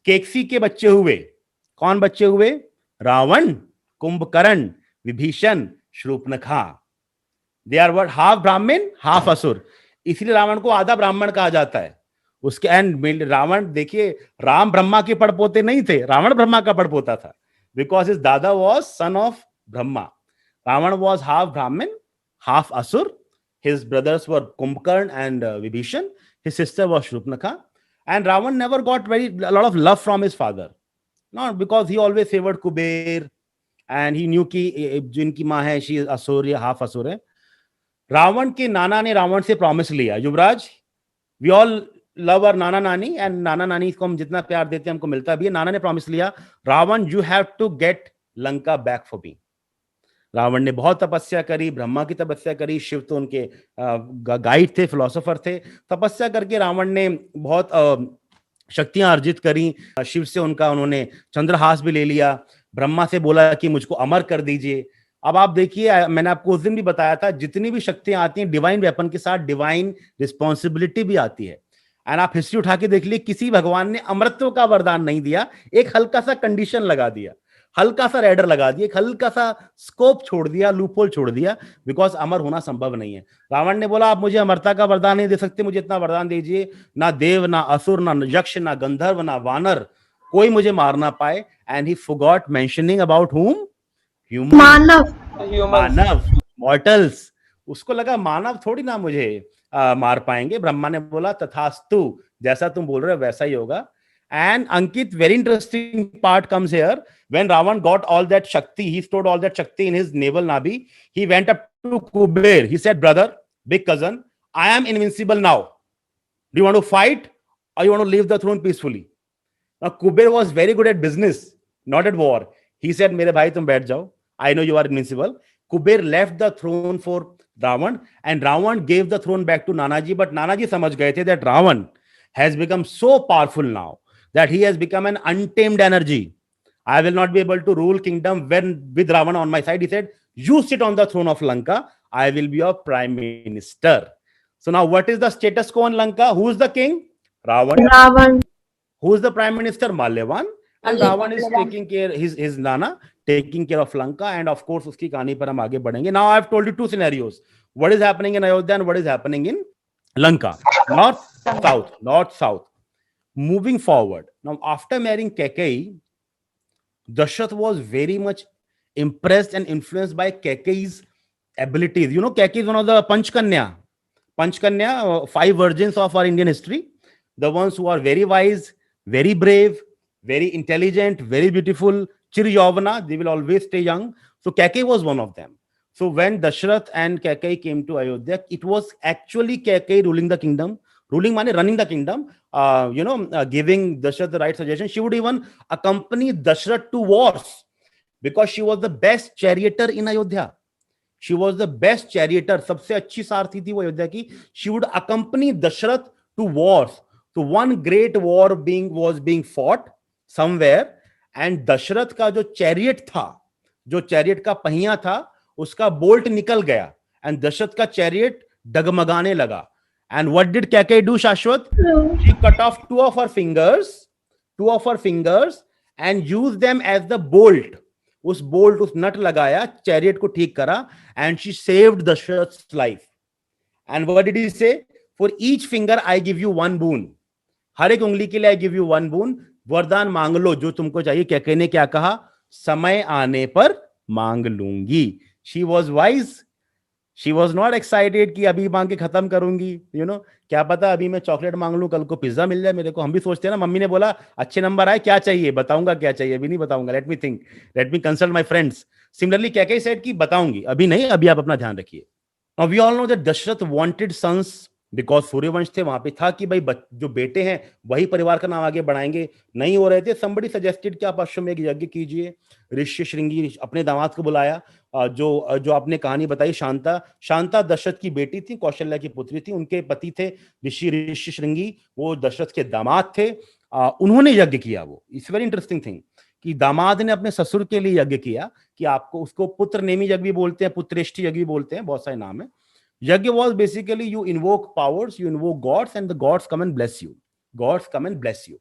केक्सी के बच्चे हुए, कौन बच्चे हुए? Ravan, Kumbhakarna, Vibhishan, Shurpanakha. They are what? Half Brahmin, half asura. इसलिए रावण को आधा ब्राह्मण कहा जाता है. उसके एंड रावण, देखिए, राम ब्रह्मा के पड़पोते नहीं थे, रावण ब्रह्मा का पड़पोता था, बिकॉज हिज दादा was son of Brahma. Ravan was half Brahmin, half Asur. His brothers were Kumbhakarna and Vibhishan. His sister was Shurpanakha. And Ravan never got a lot of love from his father. Not because he always favored Kuber, and he knew कि जो इनकी माँ है, she is Asur, या half Asur है. रावण के नाना ने रावण से प्रॉमिस लिया, युवराज, वी ऑल लव आवर नाना नानी, एंड नाना नानी को हम जितना प्यार देते हैं हमको मिलता भी है। नाना ने प्रॉमिस लिया, Ravan you have to get Lanka back for me. Ravan ने बहुत तपस्या करी, ब्रह्मा की तपस्या करी, शिव तो उनके गाइड थे, फिलोसोफर थे। तपस्या करके रावण ने बहुत शक्तियां अर्जित करी, शिव से उन्होंने चंद्रहास भी ले लिया, ब्रह्मा से बोला कि मुझको अमर कर दीजिए। अब आप देखिए, मैंने आपको उस दिन भी बताया था, जितनी भी शक्तियां आती हैं डिवाइन वेपन के साथ डिवाइन रिस्पॉन्सिबिलिटी भी आती है। एंड आप हिस्ट्री उठा के देख लीजिए, किसी भगवान ने अमरत्व का वरदान नहीं दिया, एक हल्का सा कंडीशन लगा दिया, हल्का सा रेडर लगा दिया, एक हल्का सा स्कोप छोड़ दिया, लूपहोल छोड़ दिया, बिकॉज अमर होना संभव नहीं है। रावण ने बोला, आप मुझे अमरता का वरदान नहीं दे सकते, मुझे इतना वरदान दीजिए, ना देव, ना असुर, ना यक्ष, ना गंधर्व, ना वानर, कोई मुझे मार ना पाए। And he forgot mentioning about हुम, ह्यूमन,
मानव।
मानव, मॉर्टल्स। उसको लगा मानव थोड़ी ना मुझे मार पाएंगे। ब्रह्मा ने बोला, तथास्तु, जैसा तुम बोल रहे हो वैसा ही होगा। And Ankit, very interesting part comes here. When Ravan got all that Shakti, he stored all that Shakti in his navel nabi. He went up to Kuber. He said, brother, big cousin, I am invincible now. Do you want to fight or you want to leave the throne peacefully? Now, Kuber was very good at business, not at war. He said, mere bhai, tum baith jao. I know you are invincible. Kuber left the throne for Ravan, and Ravan gave the throne back to Nanaji. But Nanaji samajh gaye the that Ravan has become so powerful now, that he has become an untamed energy. I will not be able to rule kingdom when with Ravana on my side. He said, you sit on the throne of Lanka, I will be your prime minister. So now what is the status quo in Lanka? Who is the king? Ravan.
Ravan.
Who is the prime minister? Malyavan. And Ravan is taking care, his nana taking care of Lanka. And of course uski kahani par hum aage badhenge. Now I have told you two scenarios, what is happening in Ayodhya and what is happening in Lanka. North south. Moving forward, now after marrying Kekai, Dashrath was very much impressed and influenced by Kekai's abilities. You know, Kekai is one of the Panchkanya, 5 virgins of our Indian history. The ones who are very wise, very brave, very intelligent, very beautiful, Chir Yavana, they will always stay young. So Kekai was one of them. So when Dashrath and Kekai came to Ayodhya, it was actually Kekai ruling the kingdom. Ruling means running the kingdom, giving Dashrath the right suggestion. She would even accompany Dashrath to wars because she was the best charioteer in Ayodhya. She was the best charioteer. सबसे अच्छी सारथी थी वो अयोध्या की. She would accompany Dashrath to wars. So one great war was being fought somewhere, and Dashrath का जो chariot था, जो chariot का पहिया था, उसका बोल्ट निकल गया, and Dashrath का chariot डगमगाने लगा. And what did Kekai do, Shashwat? She cut off two of her fingers, and used them as the bolt. उस बोल्ट, उस नट लगाया, चैरियट को ठीक करा, and she saved Dashrath's life. And what did he say? For each finger I give you one boon. हर एक उंगली के लिए I give you one boon. वरदान मांग लो जो तुमको चाहिए. कैके ने क्या कहा? समय आने पर मांग लूंगी. She was wise. She was not excited कि अभी मांग के खत्म करूंगी. क्या पता अभी मैं चॉकलेट मांग लूं, कल को पिज्जा मिल जाए मेरे को. हम भी सोचते हैं ना, मम्मी ने बोला अच्छे नंबर आए, क्या चाहिए, बताऊंगा क्या चाहिए, अभी नहीं बताऊंगा, let me think, let me consult my friends. Similarly कैके सेड कि बताऊंगी, अभी नहीं, अभी आप अपना ध्यान रखिए. Now we all know that Dashrath wanted sons because Suryavansh थे, वहां पे था कि भाई जो बेटे हैं वही परिवार का नाम आगे बढ़ाएंगे. नहीं हो रहे थे. somebody suggested कि आप अश्वमेध यज्ञ कीजिए. ऋषि श्रृंगी अपने दामाद को बुलाया, जो आपने कहानी बताई, शांता दशरथ की बेटी थी, कौशल्या की पुत्री थी. उनके पति थे ऋषि श्रृंगी, वो दशरथ के दामाद थे. उन्होंने यज्ञ किया. वो इट्स वेरी इंटरेस्टिंग थिंग कि दामाद ने अपने ससुर के लिए यज्ञ किया, कि आपको उसको पुत्र नेमी यज्ञ भी बोलते हैं, पुत्रेष्टि यज्ञ भी बोलते हैं, बहुत सारे नाम है. Yagya was basically you invoke powers, you invoke gods, and the gods come and bless you.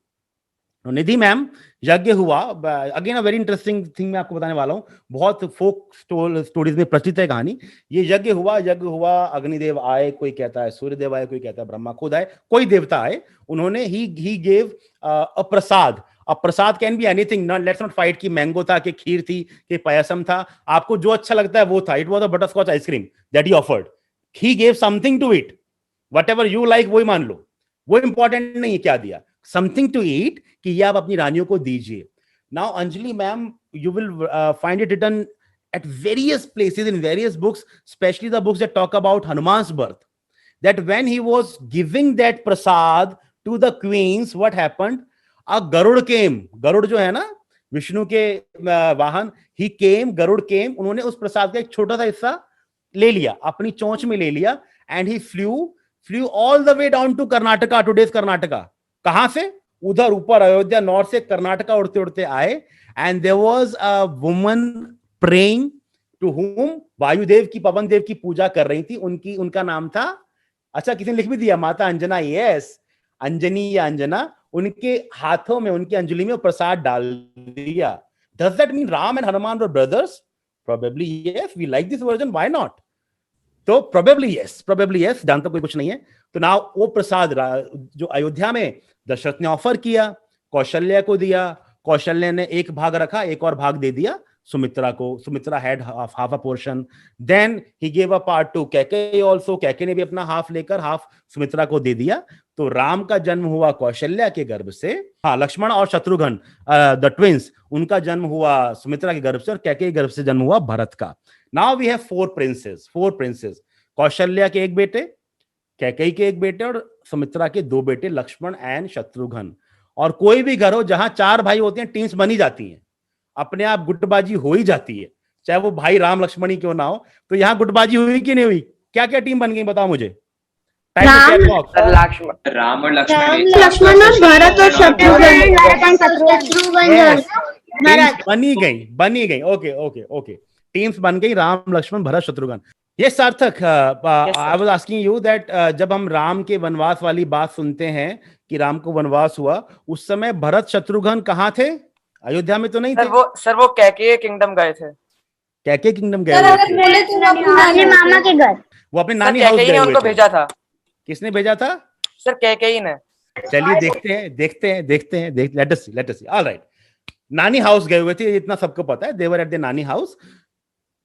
Nidhi ma'am, यज्ञ हुआ. Again a very interesting thing मैं आपको बताने वाला हूं. बहुत फोक स्टोरीज में प्रचलित है कहानी. ये यज्ञ हुआ, अग्निदेव आए, कोई कहता है सूर्यदेव आए, कोई कहता है ब्रह्मा खुद आए, कोई देवता आए. उन्होंने ही गेव अ प्रसाद. अब prasad can be anything. Let's not fight कि मैंगो था, कि खीर थी, कि पायसम था. आपको जो अच्छा लगता है वो था. It was a butterscotch ice cream that he offered. He gave something to eat. Whatever you like वही मान लो, वो इंपॉर्टेंट नहीं है क्या दिया. समथिंग टू ईट, कि ये आप अपनी रानियों को दीजिए. Now Anjali ma'am, you will find it written at various places in various books, especially the books that talk about Hanuman's birth, that when he was giving that prasad to the queens, what happened? A Garud came. Garud जो है ना विष्णु के वाहन, he came, Garud came. उन्होंने उस प्रसाद का एक छोटा सा हिस्सा ले लिया, अपनी चोंच में ले लिया, and he flew all the way down to Karnataka, today's Karnataka. कहां से? उधर ऊपर अयोध्या नॉर्थ से कर्नाटका उड़ते उड़ते आए, and there was a woman praying to whom Vayudev की, पवन देव की पूजा कर रही थी, उनका नाम था, अच्छा किसी ने लिख भी दिया, माता अंजना, यस, अंजनी या अंजना, उनके हाथों में, उनकी अंजलि में प्रसाद डाल दिया. Does that mean Ram and Hanuman were brothers? Probably yes. We like this version. Why not? तो probably yes, जानता कोई कुछ नहीं है. तो now वो प्रसाद जो अयोध्या में दशरथ ने ऑफर किया, कौशल्या को दिया, कौशल्या ने एक भाग रखा, एक और भाग दे दिया सुमित्रा को. Sumitra had half a portion. Then he gave a part to कैके also. कैके ने भी अपना हाफ लेकर हाफ सुमित्रा को दे दिया. तो राम का जन्म हुआ कौशल्या के गर्भ से, हाँ, लक्ष्मण और शत्रुघ्न द ट्विंस, उनका जन्म हुआ सुमित्रा के गर्भ से, और कैके के गर्भ से जन्म हुआ भरत का. Now we have four princes. Kaushalya के एक बेटे, कैकेयी के एक बेटे, और सुमित्रा के दो बेटे लक्ष्मण एंड शत्रुघ्न. और कोई भी घर हो जहां चार भाई होते हैं, टीम्स बनी जाती हैं, अपने आप गुटबाजी हो ही जाती है, चाहे वो भाई राम लक्ष्मण ही क्यों ना हो. तो यहाँ गुटबाजी हुई कि नहीं हुई? क्या क्या टीम बन गई बताओ मुझे.
राम और
लक्ष्मण और भरत और शत्रुघ्न
बनी गई. ओके, टीम्स बन गई, राम लक्ष्मण भरत शत्रुघ्न. ये सार्थक, I was asking you that जब हम राम के वनवास वाली बात सुनते हैं कि राम को वनवास हुआ, उस समय भरत शत्रुघ्न कहाँ थे? अयोध्या में तो नहीं थे.
सर वो कैके किंगडम गए थे.
कैके किंगडम गए
अपने मामा के घर.
वो अपने नानी हाउस गए हुए
उनको
थे.
भेजा था.
किसने भेजा था?
सर कैके ने.
चलिए देखते हैं. लेट अस सी. ऑलराइट, नानी हाउस गए हुए थे, इतना सबको पता है. दे वर एट द नानी house.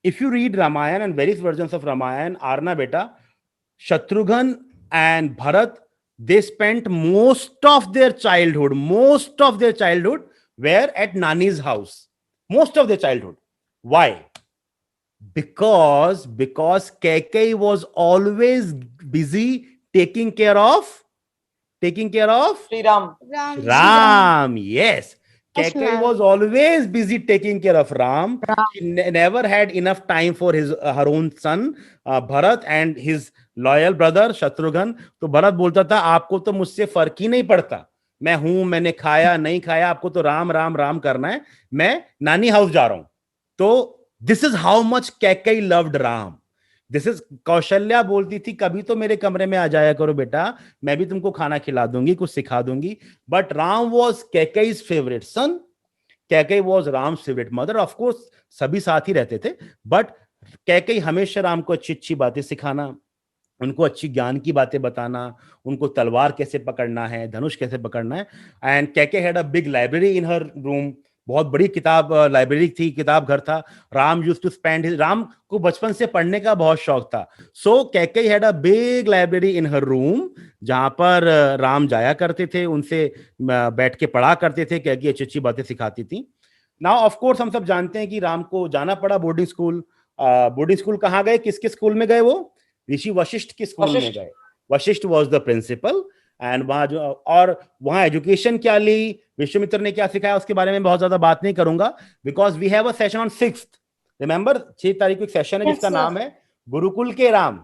If you read Ramayana and various versions of Ramayana, Arna beta, Shatrughan and Bharat, they spent most of their childhood were at Nani's house. Most of their childhood. Why? Because Kaikeyi was always busy taking care of
Sri Ram.
Ram. Yes. Kaikeyi was always busy taking care of Ram. She never had enough time for her own son Bharat and his loyal brother Shatrughan. तो भरत बोलता था, आपको तो मुझसे फर्क ही नहीं पड़ता, मैं हूं, मैंने खाया नहीं खाया, आपको तो राम राम राम करना है, मैं नानी हाउस जा रहा हूं. तो this is how much Kaikeyi loved Ram. This is, Kaushalya बोलती थी, कभी तो मेरे कमरे में आ जाया करो बेटा, मैं भी तुमको खाना खिला दूंगी, कुछ सिखा दूंगी. But Ram was Kaikeyi's favourite son, Kaikeyi was Ram's favourite mother. Of course सभी साथ ही रहते थे, बट Kaikeyi हमेशा राम को अच्छी अच्छी बातें सिखाना, उनको अच्छी ज्ञान की बातें बताना, उनको तलवार कैसे पकड़ना है, धनुष कैसे पकड़ना है. And Kaikeyi had a big library in her room. बहुत बड़ी किताब लाइब्रेरी थी, किताब घर था. Ram used to spend, Ram को बचपन से पढ़ने का बहुत शौक था. So Kaikeyi had a big library in her room, जहां पर राम जाया करते थे, उनसे बैठ के पढ़ा करते थे, Kaikeyi अच्छी अच्छी बातें सिखाती थी. नाउ ऑफ कोर्स हम सब जानते हैं कि राम को जाना पड़ा बोर्डिंग स्कूल. बोर्डिंग स्कूल कहाँ गए, किसके स्कूल में गए? वो ऋषि वशिष्ठ के स्कूल में गए. Vashisht was the principal. And वहां एजुकेशन क्या ली, विश्वामित्र ने क्या सिखाया, उसके बारे में बहुत ज्यादा बात नहीं करूंगा, because we have a session on 6th. Remember 6 तारीख को एक सेशन है जिसका नाम है गुरुकुल के राम.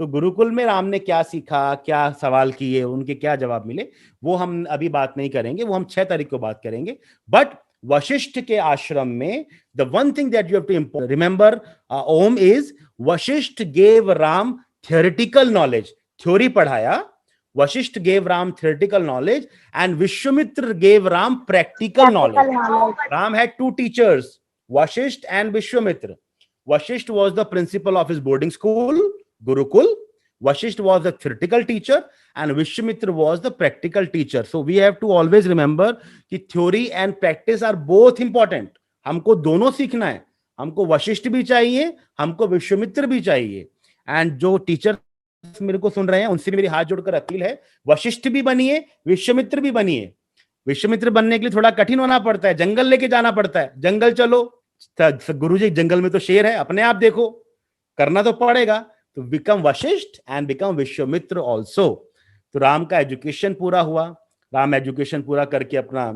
तो गुरुकुल में राम ने क्या सीखा, क्या सवाल किए, उनके क्या जवाब मिले, वो हम अभी बात नहीं करेंगे, वो हम 6 तारीख को बात करेंगे. बट वशिष्ठ के आश्रम में the one thing that you have to remember um is Vashisht gave Ram theoretical knowledge. Theory पढ़ाया. Vashisht gave Ram theoretical knowledge and Vishwamitra gave Ram practical knowledge. Ram had two teachers, Vashisht and Vishwamitra. Vashisht was the principal of his boarding school, Gurukul. Vashisht was the theoretical teacher and Vishwamitra was the practical teacher. So we have to always remember कि theory and practice are both important. हमको दोनों सीखना है. हमको वशिष्ठ भी चाहिए, हमको विश्वामित्र भी चाहिए. And जो टीचर मेरे को सुन रहे हैं उनसे मेरी हाथ जोड़कर अपील है, वशिष्ठ भी बनिए, विश्वामित्र भी बनिए. विश्वामित्र बनने के लिए थोड़ा कठिन होना पड़ता है, जंगल लेके जाना पड़ता है. जंगल चलो, गुरुजी जंगल में तो शेर है, अपने आप देखो, करना तो पड़ेगा। तो become Vashishtha and become Vishwamitra also. तो राम का एजुकेशन पूरा हुआ, राम एजुकेशन पूरा करके अपना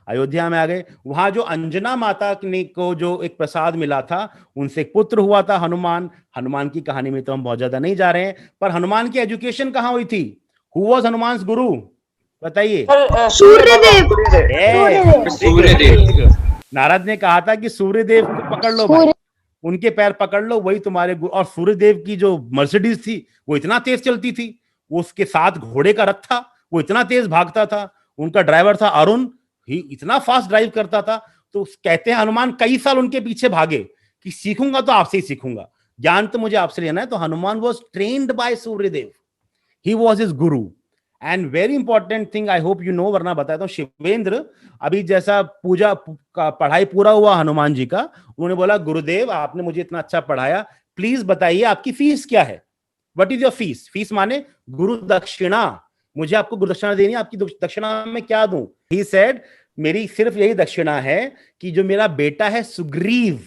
अयोध्या में आ गए। वहां जो अंजना माता को जो एक प्रसाद मिला था, उनसे एक पुत्र हुआ था हनुमान। हनुमान की कहानी में तो हम बहुत ज्यादा नहीं जा रहे हैं, पर हनुमान की एजुकेशन कहां हुई थी? हु वाज हनुमान गुरु? बताइए।
सूर्यदेव।
नारद ने कहा था कि सूर्यदेव को पकड़ लो भाई, उनके पैर पकड़ लो, वही तुम्हारे गुरु। और सूर्यदेव की जो मर्सिडीज थी वो इतना तेज चलती थी, वो उसके साथ घोड़े का रथ था, वो इतना तेज भागता था। उनका ड्राइवर था अरुण, ही इतना फास्ट ड्राइव करता था। तो कहते हैं हनुमान कई साल उनके पीछे भागे कि सीखूंगा तो आपसे ही सीखूंगा, ज्ञान तो मुझे आपसे लेना है। तो Hanuman was trained by Suryadev, he was his guru. And very important thing, I hope you know, वरना बताता हूं, शिवेंद्र अभी जैसा पूजा का पढ़ाई पूरा हुआ हनुमान जी का, उन्होंने बोला गुरुदेव आपने मुझे इतना अच्छा पढ़ाया, प्लीज बताइए आपकी फीस क्या है? What is your fees? Fees माने गुरु दक्षिणा, मुझे आपको गुरु दक्षिणा देनी है, आपकी दक्षिणा में क्या दूं? ही सेड मेरी सिर्फ यही दक्षिणा है कि जो मेरा बेटा है सुग्रीव,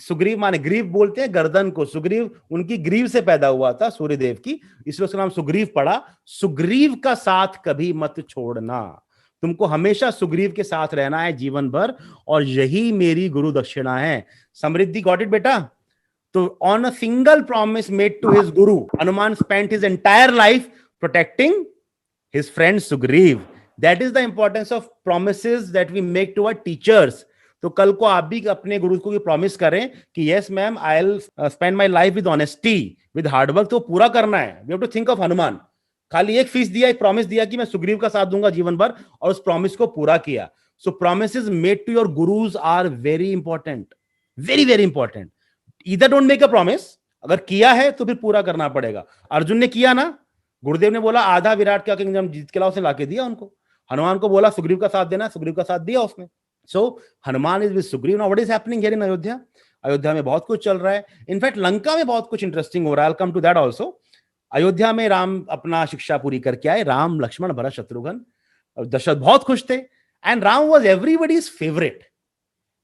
सुग्रीव माने ग्रीव बोलते हैं गर्दन को, सुग्रीव उनकी ग्रीव से पैदा हुआ था सूर्यदेव की, इसलिए उसका नाम सुग्रीव पड़ा। सुग्रीव का साथ कभी मत छोड़ना, तुमको हमेशा सुग्रीव के साथ रहना है जीवन भर, और यही मेरी गुरु दक्षिणा है। समृद्धि, गॉट इट बेटा? तो on a single promise made to his guru, Hanuman spent his entire life protecting his friend Sugriv. That is the importance of promises that we make to our teachers. तो कल को आप भी अपने गुरु को भी प्रॉमिस करें कि yes ma'am I will spend my life with honesty, with hard work, तो पूरा करना है। We have to think of Hanuman. खाली एक फीस दिया, एक प्रॉमिस दिया कि मैं सुग्रीव का साथ दूंगा जीवन भर, और उस प्रॉमिस को पूरा किया। So promises made to your gurus are very important, very very important. Either don't make a promise, अगर किया है तो फिर पूरा करना पड़ेगा। अर्जुन ने किया ना, गुरुदेव ने बोला आधा विराट का किंगडम जीत के लाओ, से लाके दिया उनको। हनुमान को बोला सुग्रीव का साथ देना, सुग्रीव का साथ दिया उसने। So Hanuman is with Sugriv. Now what is happening here in Ayodhya? Ayodhya में बहुत कुछ चल रहा है, इनफैक्ट लंका में बहुत कुछ इंटरेस्टिंग हो रहा है। I will come to that also. Ayodhya में राम अपना शिक्षा पूरी करके आए, राम लक्ष्मण भरत शत्रुघ्न, और दशरथ बहुत खुश थे। And Ram was everybody's favourite,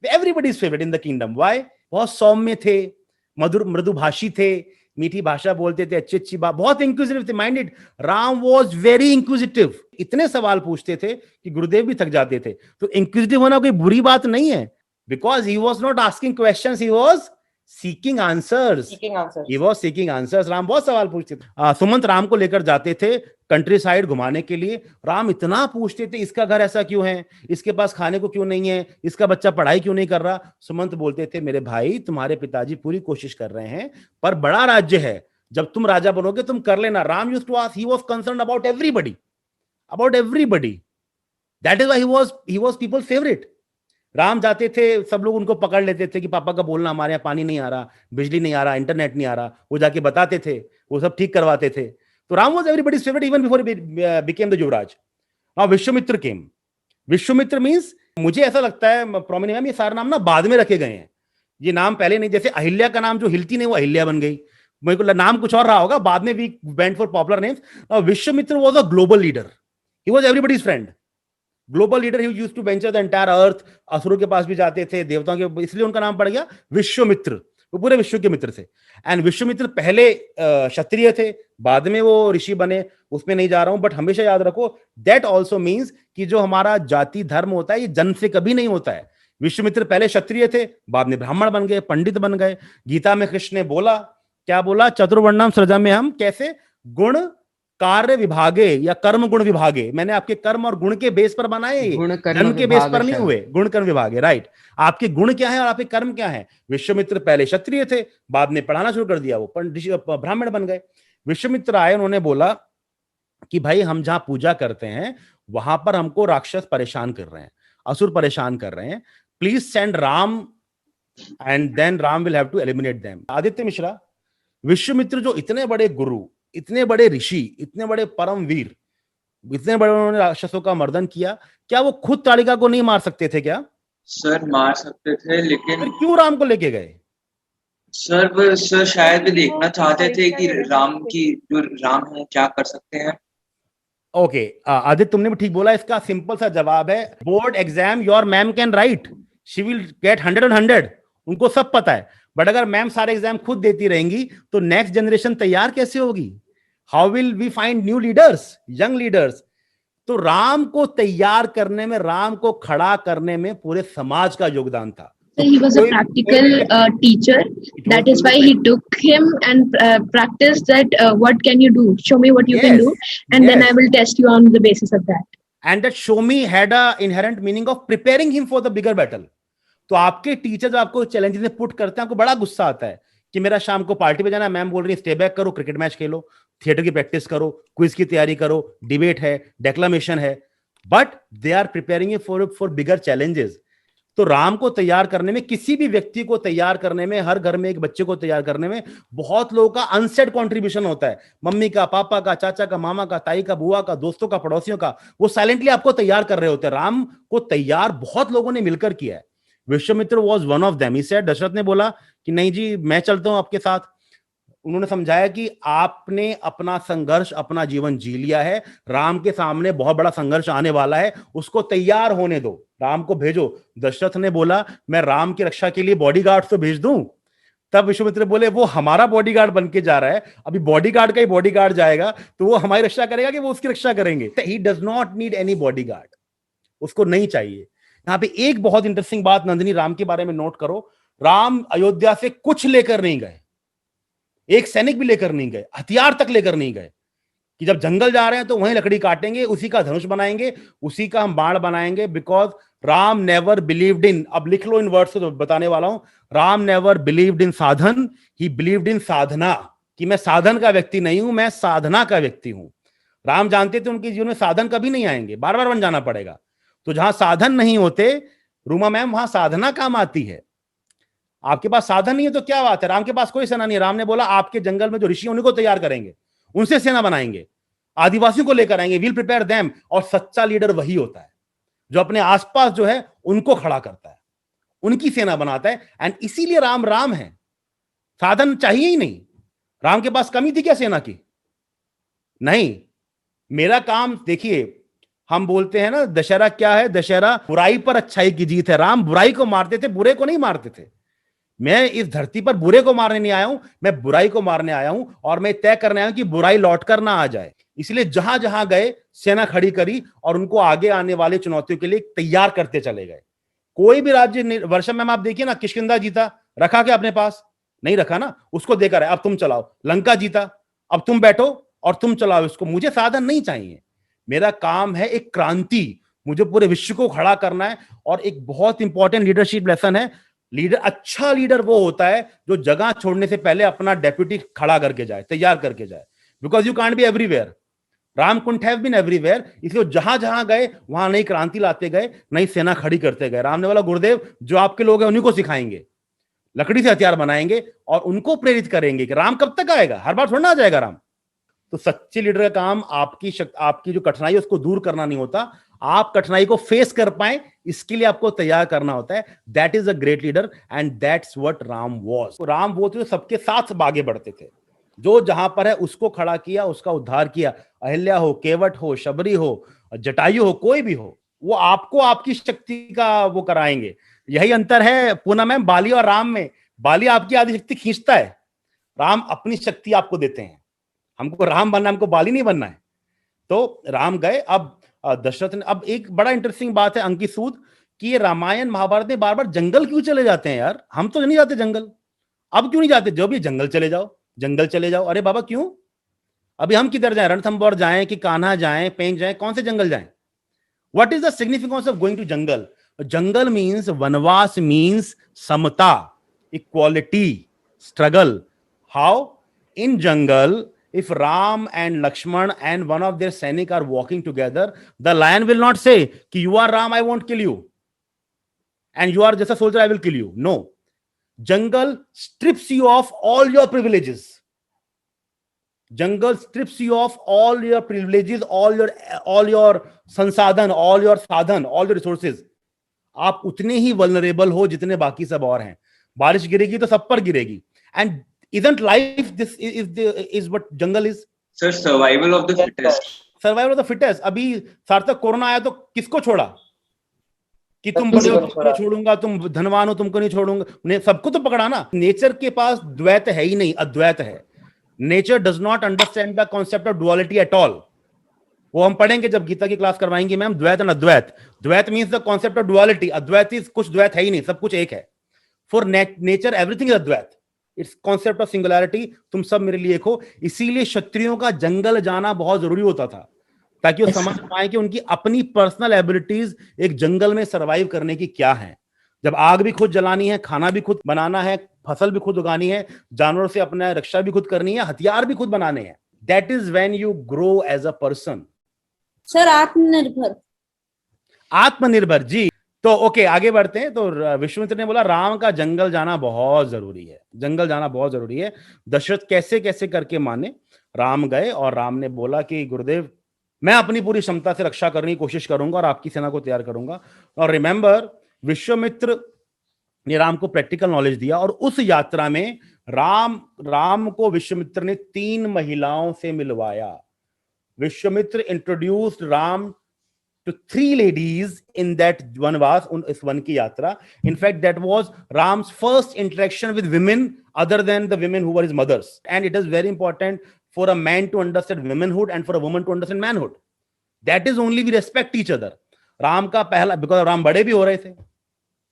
everybody's favourite in the kingdom. Why? बहुत सौम्य थे, मधुर मृदुभाषी थे, मीठी भाषा बोलते थे, अच्छी अच्छी बात, बहुत इंक्विजिटिव थे। Minded, Ram was very inquisitive, इतने सवाल पूछते थे कि गुरुदेव भी थक जाते थे। तो इंक्विजिटिव होना कोई बुरी बात नहीं है, because he was not asking questions, he was seeking answers, he was seeking answers. Ram बहुत सवाल पूछते थे। सुमंत राम को लेकर जाते थे कंट्री साइड घुमाने के लिए, राम इतना पूछते थे, इसका घर ऐसा क्यों है, इसके पास खाने को क्यों नहीं है, इसका बच्चा पढ़ाई क्यों नहीं कर रहा। सुमंत बोलते थे मेरे भाई तुम्हारे पिताजी पूरी कोशिश कर रहे हैं, पर बड़ा राज्य है, जब तुम राजा बनोगे तुम कर लेना। Ram used to ask, he was concerned about everybody, about everybody. That is why he was people favourite. Ram जाते थे, सब लोग उनको पकड़ लेते थे कि पापा का बोलना, हमारे यहाँ पानी नहीं आ रहा, बिजली नहीं आ रहा, इंटरनेट नहीं आ रहा, वो जाके बताते थे, वो सब ठीक करवाते थे। तो Ram was everybody's favourite even before he became the Yuvraj. Now Vishwamitra came. Vishwamitra means, मुझे ऐसा लगता है प्रोमिनी मैम, ये सारे नाम ना बाद में रखे गए हैं, ये नाम पहले नहीं। जैसे अहिल्या का नाम जो हिलती नहीं, वो अहिल्या बन गई, मेरे को नाम कुछ और रहा होगा, बाद में we went for popular names. Now Vishwamitra was a global leader, he was everybody's friend, global leader. He used to venture the entire earth, असुरों के पास भी जाते थे, देवताओं के, इसलिए उनका नाम पड़ गया विश्वामित्र, वो पूरे विश्व के मित्र थे। एंड विश्वामित्र पहले क्षत्रिय थे, बाद में वो ऋषि बने, उसमें नहीं जा रहा हूं, बट हमेशा याद रखो दैट ऑल्सो मीन्स कि जो हमारा जाति धर्म होता है ये जन्म से कभी नहीं होता है। विश्वामित्र पहले क्षत्रिय थे, बाद में ब्राह्मण बन गए, पंडित बन गए। गीता में कृष्ण ने बोला, क्या बोला? चतुर्वर्णम सृजा में हम कैसे गुण कार्य विभागे या कर्म गुण विभागे, मैंने आपके कर्म और गुण के बेस पर बनाए, जन्म के बेस पर नहीं हुए, गुण कर्म विभागे, राइट। आपके गुण क्या है और आपके कर्म क्या है। विश्वामित्र पहले क्षत्रिय थे, बाद में पढ़ाना शुरू कर दिया, वो ब्राह्मण बन गए। विश्वामित्र आए, उन्होंने बोला कि भाई हम जहां पूजा करते हैं वहां पर हमको राक्षस परेशान कर रहे हैं, असुर परेशान कर रहे हैं, please send Ram and then Ram will have to eliminate them. Aditya Mishra, Vishwamitra जो इतने बड़े गुरु, इतने बड़े ऋषि, इतने बड़े परम वीर, इतने बड़े उन्होंने राक्षसों का मर्दन किया, क्या वो खुद ताड़िका को नहीं मार सकते थे क्या?
सर मार सकते थे, लेकिन
फिर क्यों राम को लेके गए?
सर शायद भी देखना चाहते थे कि राम की जो राम है क्या कर सकते हैं।
ओके आदित्य, तुमने भी ठीक बोला। इसका सिंपल सा जवाब है board exam your ma'am can write, she will get 100 on 100, उनको सब पता है। बट अगर मैम सारे एग्जाम खुद देती रहेंगी तो नेक्स्ट जनरेशन तैयार कैसे होगी? How will we find new leaders, young leaders? तो राम को तैयार करने में, राम को खड़ा करने में पूरे समाज का योगदान था।
He was a practical teacher. That is why he took him and practiced that. What can you do? Show me what you can do, and then I will test you on the basis of that.
And that show me had a inherent meaning of preparing him for the bigger battle. तो आपके teacher जब आपको challenges में put करते हैं, आपको बड़ा गुस्सा आता है कि मेरा शाम को पार्टी पे जाना है, मैम बोल रही है स्टे बैक करो, क्रिकेट मैच खेलो, थिएटर की प्रैक्टिस करो, क्विज की तैयारी करो, डिबेट है, डेक्लामेशन है, but they are preparing you for bigger challenges. तो राम को तैयार करने में, किसी भी व्यक्ति को तैयार करने में, हर घर में एक बच्चे को तैयार करने में बहुत लोगों का अनसेड कंट्रीब्यूशन होता है। मम्मी का, पापा का, चाचा का, मामा का, ताई का, बुआ का, दोस्तों का, पड़ोसियों का, वो साइलेंटली आपको तैयार कर रहे होते हैं। राम को तैयार बहुत लोगों ने मिलकर किया है। Vishwamitra was one of them. Dasharath ने बोला कि नहीं जी मैं चलता हूं आपके साथ। उन्होंने समझाया कि आपने अपना संघर्ष, अपना जीवन जी लिया है, राम के सामने बहुत बड़ा संघर्ष आने वाला है, उसको तैयार होने दो, राम को भेजो। दशरथ ने बोला मैं राम की रक्षा के लिए बॉडीगार्ड तो भेज दूं। तब विश्वामित्र बोले वो हमारा बॉडीगार्ड बन के जा रहा है, अभी बॉडीगार्ड का ही बॉडीगार्ड जाएगा तो वो हमारी रक्षा करेगा कि वो उसकी रक्षा करेंगे? He does not need any bodyguard, उसको नहीं चाहिए। यहां पे एक बहुत इंटरेस्टिंग बात नंदिनी राम के बारे में नोट करो। राम अयोध्या से कुछ लेकर नहीं गए, एक सैनिक भी लेकर नहीं गए, हथियार तक लेकर नहीं गए, कि जब जंगल जा रहे हैं तो वहीं लकड़ी काटेंगे, उसी का धनुष बनाएंगे, उसी का हम बाण बनाएंगे। Because Ram never believed in, अब लिख लो इन वर्ड्स को तो बताने वाला हूं, राम नेवर बिलीव्ड इन साधन, ही बिलीव्ड इन साधना। कि मैं साधन का व्यक्ति नहीं हूं, मैं साधना का व्यक्ति हूं। राम जानते थे उनके जीवन में साधन कभी नहीं आएंगे, बार बार बन जाना पड़ेगा। तो जहां साधन नहीं होते रूमा मैम, वहां साधना काम आती है। आपके पास साधन नहीं है तो क्या बात है, राम के पास कोई सेना नहीं है। राम ने बोला आपके जंगल में जो ऋषि उन्हीं को तैयार करेंगे, उनसे सेना बनाएंगे, आदिवासियों को लेकर आएंगे, विल प्रिपेयर देम। और सच्चा लीडर वही होता है जो अपने आसपास जो है उनको खड़ा करता है, उनकी सेना बनाता है। एंड इसीलिए राम राम है, साधन चाहिए ही नहीं। राम के पास कमी थी क्या सेना की? नहीं। मेरा काम देखिए, हम बोलते हैं ना दशहरा क्या है, दशहरा बुराई पर अच्छाई की जीत है। राम बुराई को मारते थे, बुरे को नहीं मारते थे। मैं इस धरती पर बुरे को मारने नहीं आया हूं, मैं बुराई को मारने आया हूं, और मैं तय करने आया हूं कि बुराई लौट कर ना आ जाए। इसलिए जहां जहां गए सेना खड़ी करी और उनको आगे आने वाली चुनौतियों के लिए तैयार करते चले गए। कोई भी राज्य, वर्षा मैम आप देखिए ना, किष्किंधा जीता, रखा क्या अपने पास? नहीं रखा ना, उसको देकर अब तुम चलाओ। लंका जीता, अब तुम बैठो और तुम चलाओ इसको। मुझे साधन नहीं चाहिए, मेरा काम है एक क्रांति, मुझे पूरे विश्व को खड़ा करना है। और एक बहुत इंपॉर्टेंट लीडरशिप लेसन है, लीडर, अच्छा लीडर वो होता है जो जगह छोड़ने से पहले अपना डेप्यूटी खड़ा करके जाए, तैयार करके जाए। Because you can't be everywhere. Ram couldn't have been everywhere, इसलिए जहां जहां गए वहां नई क्रांति लाते गए, नई सेना खड़ी करते गए। राम ने बोला गुरुदेव जो आपके लोग हैं उन्हीं को सिखाएंगे, लकड़ी से हथियार बनाएंगे और उनको प्रेरित करेंगे कि राम कब तक आएगा, हर बार थोड़ा ना आ जाएगा राम। तो सच्चे लीडर का काम आपकी जो कठिनाई है उसको दूर करना नहीं होता, आप कठिनाई को फेस कर पाए इसके लिए आपको तैयार करना होता है। That is a great leader and that's what Ram was. Ram वो थे सबके साथ आगे बढ़ते थे, जो जहां पर है उसको खड़ा किया, उसका उद्धार किया। अहिल्या हो, केवट हो, शबरी हो, जटायु हो, कोई भी हो, वो आपको आपकी शक्ति का वो कराएंगे। यही अंतर है पूनम मैम बाली और राम में। बाली आपकी आदि शक्ति खींचता है, राम अपनी शक्ति आपको देते हैं। हमको राम बनना, हमको बाली नहीं बनना है। तो राम गए। अब दशरथ ने, अब एक बड़ा इंटरेस्टिंग बात है अंकित सूद कि ये रामायण महाभारत में बार बार जंगल क्यों चले जाते हैं यार? हम तो नहीं जाते जंगल, अब क्यों नहीं जाते? जब ये जंगल चले जाओ, जंगल चले जाओ। अरे बाबा क्यों? अभी हम किधर जाएं? रणथंभौर जाएं कि कान्हा जाएं, पेंच जाएं, कौन से जंगल जाएं? What is the significance of going to jungle? Jungle means, vanvas means samta, equality, struggle. How? In jungle, if Ram and Lakshman and one of their Sainik are walking together, the lion will not say कि you are Ram, I won't kill you, and you are just a soldier, I will kill you. No, jungle strips you of all your privileges. Jungle strips you of all your privileges, all your संसाधन, all your साधन, all your resources. आप उतने ही vulnerable हो जितने बाकी सब और हैं। बारिश गिरेगी तो सब पर गिरेगी। And isn't life this is what jungle is?
Sir, survival of the fittest.
Survival of the fittest. अभी सार्थक कोरोना आया तो किसको छोड़ा? कि तुम बड़े हो तुमको नहीं छोड़ूंगा, तुम धनवान हो तुमको नहीं छोड़ूंगा, उन्हें सबको तो पकड़ा ना। नेचर के पास द्वैत है ही नहीं, अद्वैत है। Nature does not understand the concept of duality at all. वो हम पढ़ेंगे जब गीता की क्लास करवाएंगे मैम, द्वैत and Advaita. Dvaita means the concept of duality, Advaita is कुछ द्वैत है ही नहीं, सब कुछ एक है। For nature everything is Advaita, it's concept of singularity. तुम सब मेरे लिए एक हो। इसीलिए क्षत्रियों का जंगल जाना बहुत जरूरी होता था, ताकि वो समझ पाए कि उनकी अपनी पर्सनल एबिलिटीज एक जंगल में सरवाइव करने की क्या है। जब आग भी खुद जलानी है, खाना भी खुद बनाना है, फसल भी खुद उगानी है, जानवरों से अपना रक्षा भी खुद करनी है, हथियार भी खुद बनाने हैं, that is when you grow as a person.
Sir आत्मनिर्भर।
आत्मनिर्भर जी। तो ओके, आगे बढ़ते हैं। तो विश्वामित्र ने बोला राम का जंगल जाना बहुत जरूरी है, जंगल जाना बहुत जरूरी है। दशरथ कैसे कैसे करके माने, राम गए और राम ने बोला कि गुरुदेव मैं अपनी पूरी क्षमता से रक्षा करने की कोशिश करूंगा और आपकी सेना को तैयार करूंगा। और रिमेंबर, विश्वामित्र ने राम को प्रैक्टिकल नॉलेज दिया, और उस यात्रा में राम को विश्वामित्र ने 3 महिलाओं से मिलवाया। Vishwamitra introduced Ram to 3 ladies in that vanvas, इस वन की यात्रा। In fact, that was Ram's first interaction with women other than the women who were his mothers. And it is very important for a man to understand womanhood and for a woman to understand manhood. That is only we respect each other. Ram का पहला, because Ram बड़े भी हो रहे थे,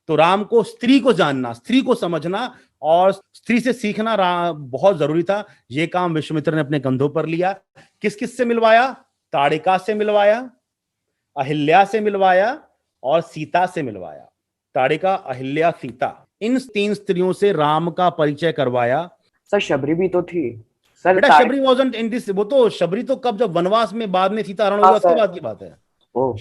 तो राम को स्त्री को जानना, स्त्री को समझना और स्त्री से सीखना बहुत जरूरी था। यह काम विश्वामित्र ने अपने कंधों पर लिया। किस किस से मिलवाया? ताड़िका से मिलवाया, अहिल्या से मिलवाया और सीता से मिलवाया। ताड़िका, अहिल्या, सीता, इन 3 स्त्रियों से राम का परिचय करवाया।
सर शबरी भी तो थी सर।
बेटा शबरी वाजंट इन दिस, वो तो शबरी तो कब, जब वनवास में बाद में सीता हरण हुआ उसके बाद की बात है।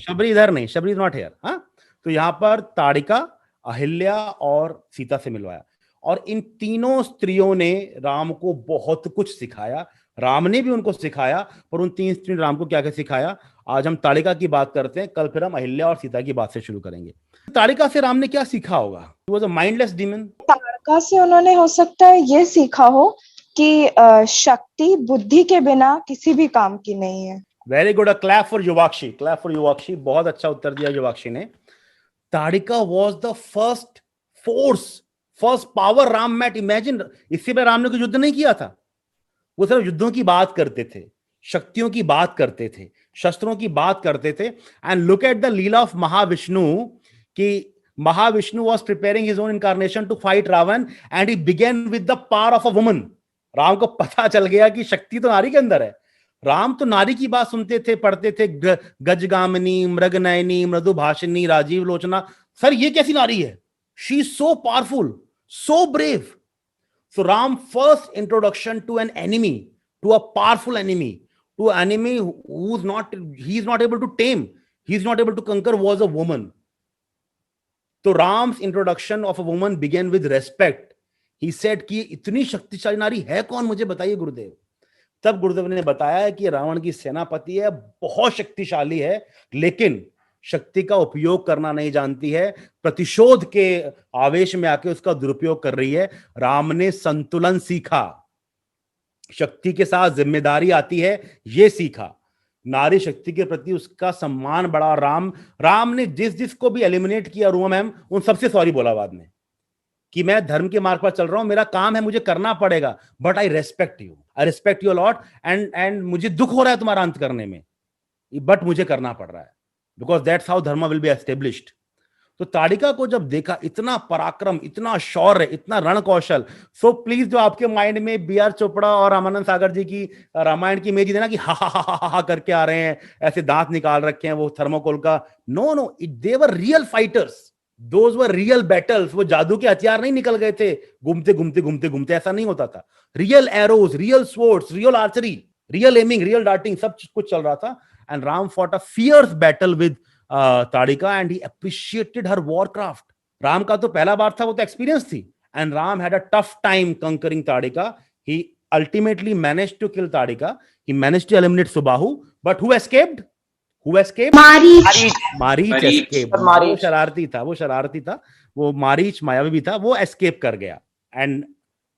शबरी इधर नहीं, शबरी इज नॉट हियर। हाँ, तो यहां पर ताड़िका, अहिल्या और सीता से मिलवाया। और इन तीनों स्त्रियों ने राम को बहुत कुछ सिखाया, राम ने भी उनको सिखाया। पर उन 3 स्त्रियों ने राम को क्या क्या सिखाया, आज हम ताड़िका की बात करते हैं, कल फिर हम अहिल्या और सीता की बात से शुरू करेंगे। ताड़िका से राम ने क्या सीखा होगा? He was a mindless demon.
ताड़िका से उन्होंने हो सकता है ये सीखा हो कि शक्ति बुद्धि के बिना किसी भी काम की नहीं है।
Very good, a clap for Yuvakshi, clap for Yuvakshi. बहुत अच्छा उत्तर दिया युवाक्षी ने। Tadika was the first force, first power Ram met. Imagine, इससे पहले राम ने कोई युद्ध नहीं किया था। वो सिर्फ युद्धों की बात करते थे, शक्तियों की बात करते थे, शस्त्रों की बात करते थे। And look at the leela of Mahavishnu, कि Mahavishnu was preparing his own incarnation to fight Ravan and he began with the power of a woman. Ram को पता चल गया कि शक्ति तो नारी के अंदर है। राम तो नारी की बात सुनते थे, पढ़ते थे, गजगामिनी, मृगनयनी, मृदुभाषिनी, राजीव लोचना। सर ये कैसी नारी है? She is so powerful, so brave. So Ram first introduction to an enemy, to a powerful enemy, to an enemy who's not, he's not able to tame, he's not able to conquer, was a woman. So Ram's introduction of a woman began with respect. He said कि इतनी शक्तिशाली नारी है कौन, मुझे बताइए गुरुदेव। तब गुरुदेव ने बताया कि रावण की सेनापति है, बहुत शक्तिशाली है, लेकिन शक्ति का उपयोग करना नहीं जानती है, प्रतिशोध के आवेश में आके उसका दुरुपयोग कर रही है। राम ने संतुलन सीखा, शक्ति के साथ जिम्मेदारी आती है, यह सीखा। नारी शक्ति के प्रति उसका सम्मान बढ़ा। राम ने जिसको भी एलिमिनेट किया रूम मैम, उन सबसे सॉरी बोला बाद में कि मैं धर्म के मार्ग पर चल रहा हूं, मेरा काम है, मुझे करना पड़ेगा, but I respect you, I respect you lot, and मुझे दुख हो रहा है तुम्हारा अंत करने में, बट मुझे करना पड़ रहा है, बिकॉज दैट्स हाउ धर्म विल बी एस्टेब्लिश्ड। तो ताड़िका को जब देखा, इतना पराक्रम, इतना शौर्य, इतना रण कौशल। सो प्लीज जो आपके माइंड में बी आर चोपड़ा और रामानंद सागर जी की रामायण की इमेज देना कि हा हा हा हा हा करके आ रहे हैं, ऐसे दांत निकाल रखे हैं वो थर्मोकोल का, no no, they were real fighters, those were real battles. वो जादू के हथियार नहीं निकल गए थे घूमते घूमते घूमते घूमते, ऐसा नहीं होता था। Real arrows, real swords, real archery, real aiming, real darting, सब कुछ चल रहा था। And Ram fought a fierce battle with Tadika and he appreciated her warcraft. Ram का तो पहला बार था, वो तो एक्सपीरियंस थी। And Ram had a tough time conquering Tadika. He ultimately managed to kill Tadika. He managed to eliminate Subahu. But who escaped? Who escaped? Marich escaped. वो शरारती था, वो मारीच मायावी भी था, वो escape कर गया। And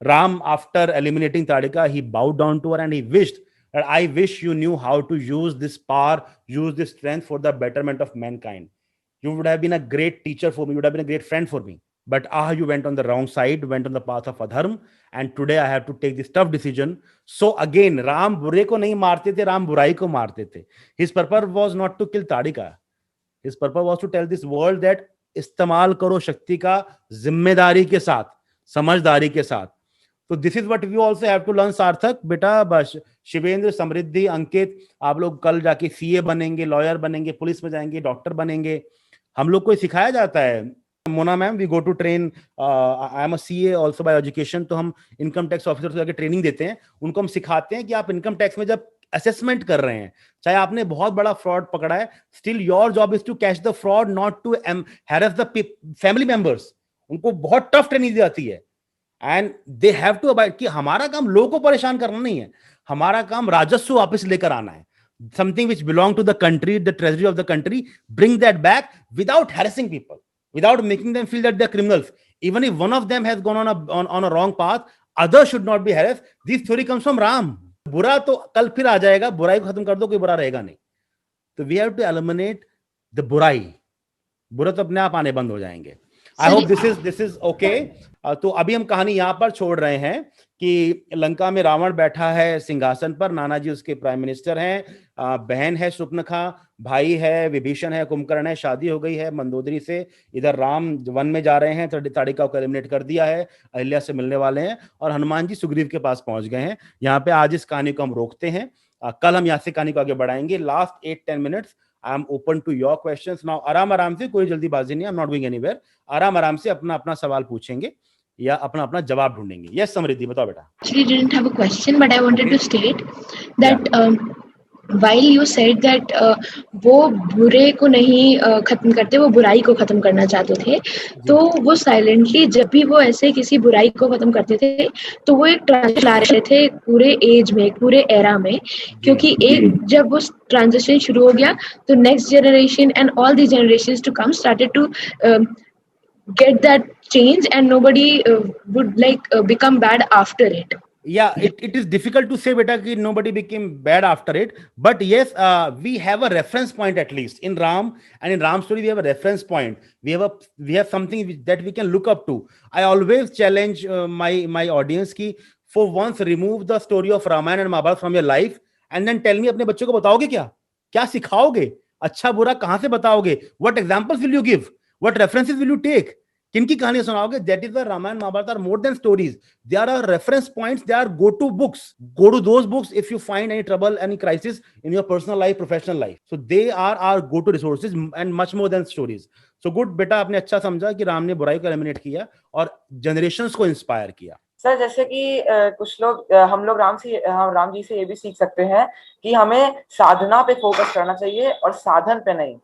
Ram, after eliminating Tadika, he bowed down to her and he wished, I wish you knew how to use this power, use this strength for the betterment of mankind. You would have been a great teacher for me. You would have been a great friend for me. But you went on the wrong side, went on the path of adharm, and today I have to take this tough decision. So again, Ram बुरे को नहीं मारते थे, राम बुराई को मारते थे. His purpose was not to kill Tadika. His purpose was to tell this world that इस्तेमाल करो शक्ति का जिम्मेदारी के साथ, समझदारी के साथ. तो this is what we also have to learn. Sarthak बेटा, बस शिवेंद्र, समृद्धि, अंकित, आप लोग कल जाके सीए बनेंगे, लॉयर बनेंगे, पुलिस में जाएंगे, डॉक्टर बनेंगे. हम लोग को सिखाया जाता है. Mona ma'am, we go to train, I am a CA also by education. तो हम इनकम टैक्स ऑफिसर से जाके ट्रेनिंग देते हैं. उनको हम सिखाते हैं कि आप इनकम टैक्स में जब असेसमेंट कर रहे हैं, चाहे आपने बहुत बड़ा फ्रॉड पकड़ा है, still your job is to catch the fraud, not to harass the family members. उनको बहुत टफ ट्रेनिंग दी जाती है. And they have to abide कि हमारा काम लोगों को परेशान करना नहीं है, हमारा काम राजस्व वापस लेकर आना है. Something which belong to the country, the treasury of the country, bring that back without harassing people, without making them feel that they're criminals. Even if one of them has gone on a wrong path, others should not be harassed. This theory comes from Ram. बुरा तो कल फिर आ जाएगा, बुराई को खत्म कर दो, कोई बुरा रहेगा नहीं. तो we have to eliminate the बुराई. बुरा तो अपने आप आने बंद हो जाएंगे. I hope this is okay. तो अभी हम कहानी यहाँ पर छोड़ रहे हैं कि लंका में रावण बैठा है सिंहासन पर, नाना जी उसके प्राइम मिनिस्टर हैं, बहन है शूर्पणखा, भाई है विभीषण है, कुंभकर्ण है, शादी हो गई है मंदोदरी से. इधर राम वन में जा रहे हैं, ताड़िका को एलिमिनेट कर दिया है, अहिल्या से मिलने वाले हैं, और हनुमान जी सुग्रीव के पास पहुंच गए हैं. यहाँ पे आज इस कहानी को हम रोकते हैं. कल हम यहाँ से कहानी को आगे बढ़ाएंगे. Last 8-10 minutes I am open to your questions now. आराम से, कोई जल्दीबाजी नहीं, I am not going anywhere. आराम से अपना सवाल पूछेंगे या अपना जवाब ढूंढेंगे. यस समृद्धि, बताओ बेटा.
Actually didn't have a question, but I wanted to state that while you said that वो बुरे को नहीं खत्म करते, वो बुराई को खत्म करना चाहते थे, तो वो साइलेंटली जब भी वो ऐसे किसी बुराई को खत्म करते थे तो वो एक ट्रांजिशन ला रहे थे पूरे एज में, पूरे एरा में, क्योंकि एक जब वो ट्रांजिशन शुरू हो गया तो next generation and all the generations to come started to get that change, and nobody would become bad after it.
Yeah, it is difficult to say beta ki nobody became bad after it, but yes, we have a reference point at least in Ram, and in Ram story we have a reference point. We have something that we can look up to. I always challenge my audience ki for once remove the story of Ramayana and Mahabharata from your life and then tell me अपने बच्चों को बताओगे क्या सिखाओगे, अच्छा बुरा कहां से बताओगे, what examples will you give, what references will you take, किनकी कहानी सुनाओगे. That is why Ramayana, Mahabharata are more than stories. They are reference points. They are go-to books. Go to those books if you find any trouble, any crisis in your personal life, professional life. So they are our go-to resources and much more than stories. So good बेटा, आपने अच्छा समझा कि राम ने बुराई को eliminate किया और जनरेशंस को इंस्पायर किया.
सर जैसे कि कुछ लोग हम लोग राम जी से ये भी सीख सकते हैं कि हमें साधना पे फोकस करना चाहिए और साधन पे नहीं.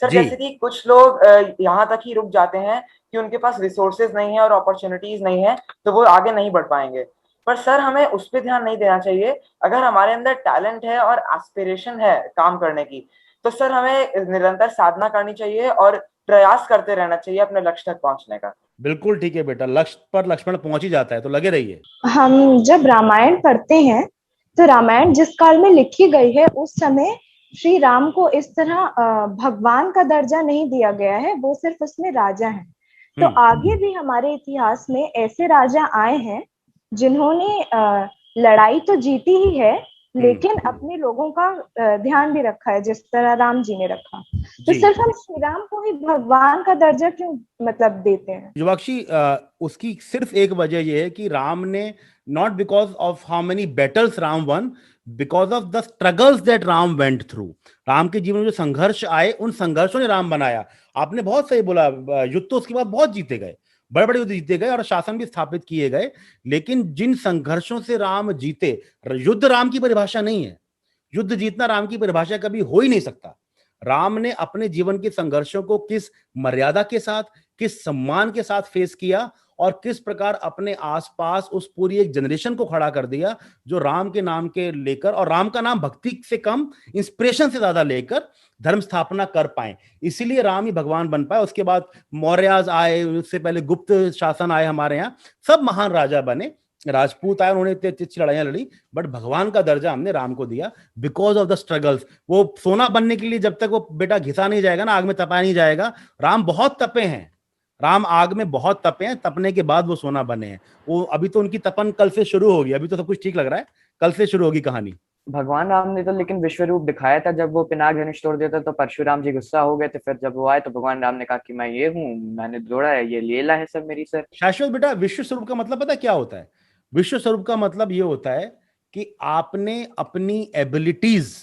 सर जैसे कि कुछ लोग यहाँ तक ही रुक जाते हैं कि उनके पास रिसोर्सेज नहीं है और अपॉर्चुनिटीज नहीं है, तो वो आगे नहीं बढ़ पाएंगे. पर सर हमें उस पर ध्यान नहीं देना चाहिए. अगर हमारे अंदर टैलेंट है और एस्पिरेशन है काम करने की, तो सर हमें निरंतर साधना करनी चाहिए और प्रयास करते रहना चाहिए अपने लक्ष्य तक पहुंचने का.
बिल्कुल ठीक है बेटा, लक्ष्य पर लक्ष्मण पहुंच ही जाता है, तो लगे रहिए.
हम जब रामायण पढ़ते हैं तो रामायण जिस काल में लिखी गई है उस समय श्री राम को इस तरह भगवान का दर्जा नहीं दिया गया है, वो सिर्फ उसमें राजा हैं. तो आगे भी हमारे इतिहास में ऐसे राजा आए हैं जिन्होंने लड़ाई तो जीती ही है लेकिन अपने लोगों का ध्यान भी रखा है जिस तरह राम जी ने रखा. तो सिर्फ हम श्री राम को ही भगवान का दर्जा क्यों देते हैं.
युवाक्षी, उसकी सिर्फ एक वजह यह है कि राम ने, not because of how many battles Ram won, because of the struggles that Ram went through. Ram के जीवन में जो संघर्ष आए, उन संघर्षों ने राम बनाया. आपने बहुत सही बोला, युद्ध तो उसके बाद बहुत जीते गए, बड़े युद्ध जीते गए और शासन भी स्थापित किए गए, लेकिन जिन संघर्षों से राम जीते, युद्ध राम की परिभाषा नहीं है. युद्ध जीतना राम की परिभाषा कभी हो ही नहीं सकता. राम ने अपने जीवन के संघर्षों को किस मर्यादा के साथ, किस सम्मान के साथ फेस किया और किस प्रकार अपने आसपास उस पूरी एक जनरेशन को खड़ा कर दिया जो राम के नाम के लेकर, और राम का नाम भक्ति से कम इंस्पिरेशन से ज्यादा लेकर धर्म स्थापना कर पाए. इसीलिए राम ही भगवान बन पाए. उसके बाद मौर्याज आए, उससे पहले गुप्त शासन आए हमारे यहाँ, सब महान राजा बने. राजपूत आए, उन्होंने इतनी अच्छी लड़ाइयां लड़ी, बट भगवान का दर्जा हमने राम को दिया बिकॉज ऑफ द स्ट्रगल्स। वो सोना बनने के लिए जब तक वो बेटा घिसा नहीं जाएगा ना, आग में तपाया नहीं जाएगा, राम बहुत तपे हैं, राम आग में बहुत तपे हैं, तपने के बाद वो सोना बने हैं। वो अभी तो उनकी तपन कल से शुरू होगी, अभी तो सब कुछ ठीक लग रहा है, कल से शुरू होगी कहानी।
भगवान राम ने तो लेकिन विश्व रूप दिखाया था, जब वो पिनाक धनुष तोड़ दिया था तो परशुराम जी गुस्सा हो गए थे, फिर जब वो आए तो भगवान राम ने कहा कि मैं ये हूँ, मैंने जोड़ा है, ये लीला है सर मेरी सर।
शाश्वत बेटा, विश्व स्वरूप का मतलब पता है क्या होता है? विश्व स्वरूप का मतलब ये होता है कि आपने अपनी एबिलिटीज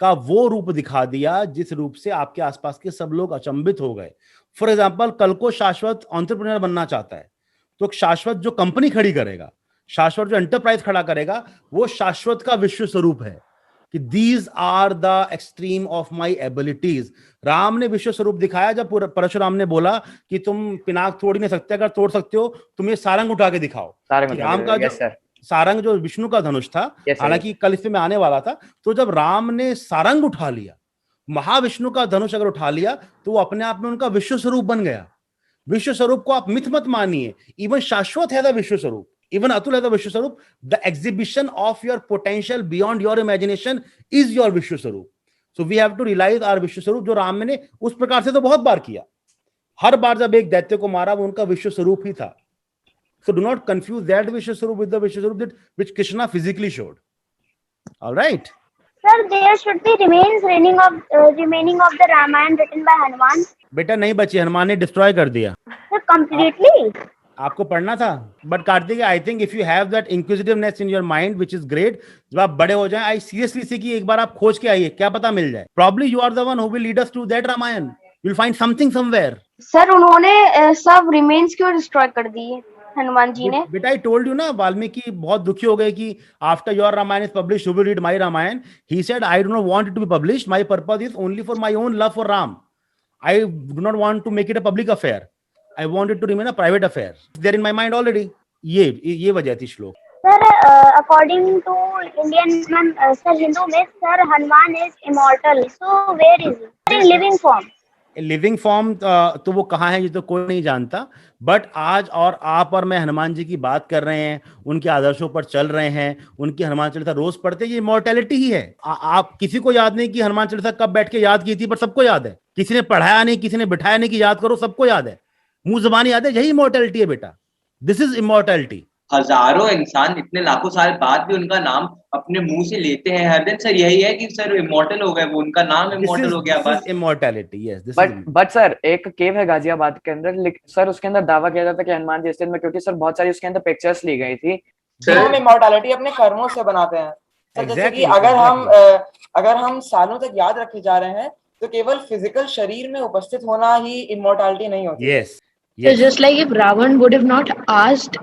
का वो रूप दिखा दिया जिस रूप से आपके आसपास के सब लोग अचंभित हो गए। फॉर एग्जाम्पल, कल को शाश्वत एंटरप्रेन्योर बनना चाहता है, तो शाश्वत जो कंपनी खड़ी करेगा, शाश्वत जो एंटरप्राइज खड़ा करेगा, वो शाश्वत का विश्व स्वरूप है कि these are the extreme of my abilities. Ram ने विश्व स्वरूप दिखाया जब परशुराम ने बोला कि तुम पिनाक तोड़ ही नहीं सकते, अगर तोड़ सकते हो तुम ये सारंग उठा के दिखाओ। राम का जो सारंग जो विष्णु का धनुष था, हालांकि कल इसमें आने वाला था, तो जब राम ने सारंग उठा लिया, महाविष्णु का धनुष अगर उठा लिया, तो वो अपने आप में उनका विश्व स्वरूप बन गया। विश्व स्वरूप को आप मिथ मत मानिए, इवन शाश्वत है द विश्व स्वरूप, even Atul has a Vishwa Swarup. The exhibition of your potential beyond your imagination is your Vishwa Swarup. So we have to realize our Vishwa Swarup, जो राम ने उस प्रकार से तो बहुत बार किया, हर बार जब एक दैत्य को मारा वो उनका विश्व स्वरूप ही था। So do not confuse that Vishwa Swarup with the Vishwa Swarup that which Krishna physically showed. All right.
Sir, there should be remaining of the Ramayana written by Hanuman.
बेटा नहीं बची, हनुमान ने डिस्ट्रॉय कर दिया।
Sir, completely.
आपको पढ़ना था, but Kartik I think if you have that inquisitiveness in your mind which is great, जब आप बड़े हो जाएं, आई सीरियसली से कि एक बार आप खोज के आइए, क्या पता मिल जाए। Probably you are the one who will lead us to that Ramayana, you will find something somewhere.
Sir उन्होंने सब रिमेन्स क्यों डिस्ट्रॉय कर दिए हनुमान जी ने?
बेटा आई टोल्ड यू ना, वाल्मीकि बहुत दुखी हो गए कि after your Ramayana is published who will read my Ramayana. He said I do not want it to be published, my purpose is only for my own love for Ram, I do not want to make it a public affair, I want it to remain a private affair. They're in my mind already. ये वजह थी श्लोक।
Sir, according to Indian, sir, Hindu में, sir, Hanuman is immortal. So where is he? In living form.
Living form तो वो कहाँ है ये तो कोई नहीं जानता, बट आज और आप और मैं हनुमान जी की बात कर रहे हैं, उनके आदर्शों पर चल रहे हैं, उनकी हनुमान चालीसा रोज पढ़ते, ये इमॉर्टैलिटी ही है। आप किसी को याद नहीं कि हनुमान चालीसा कब बैठ के याद की थी, पर सबको याद है। किसी ने पढ़ाया नहीं, किसी ने बिठाया नहीं कि याद करो, सबको याद है, मुंह जबानी याद है। यही इमॉर्टैलिटी है बेटा, दिस इज इमॉर्टैलिटी।
हजारों इंसान इतने लाखों साल बाद भी उनका नाम अपने मुंह से लेते हैं हर दिन। सर यही है कि सर इमॉर्टल हो गए वो, उनका नाम इमॉर्टल हो गया बस।
Immortality, yes.
बट सर एक केव है गाजियाबाद के अंदर, सर उसके अंदर दावा किया जाता है कि हनुमान जी इस में, क्योंकि सर बहुत सारी उसके अंदर पिक्चर्स ली गई थी।
हम इमॉर्टैलिटी अपने कर्मों से बनाते हैं। जैसे कि अगर हम सालों तक याद रखे जा रहे हैं, तो केवल फिजिकल शरीर में उपस्थित होना ही इमॉर्टैलिटी नहीं होती।
Yes.
So just like if Ravan would have not asked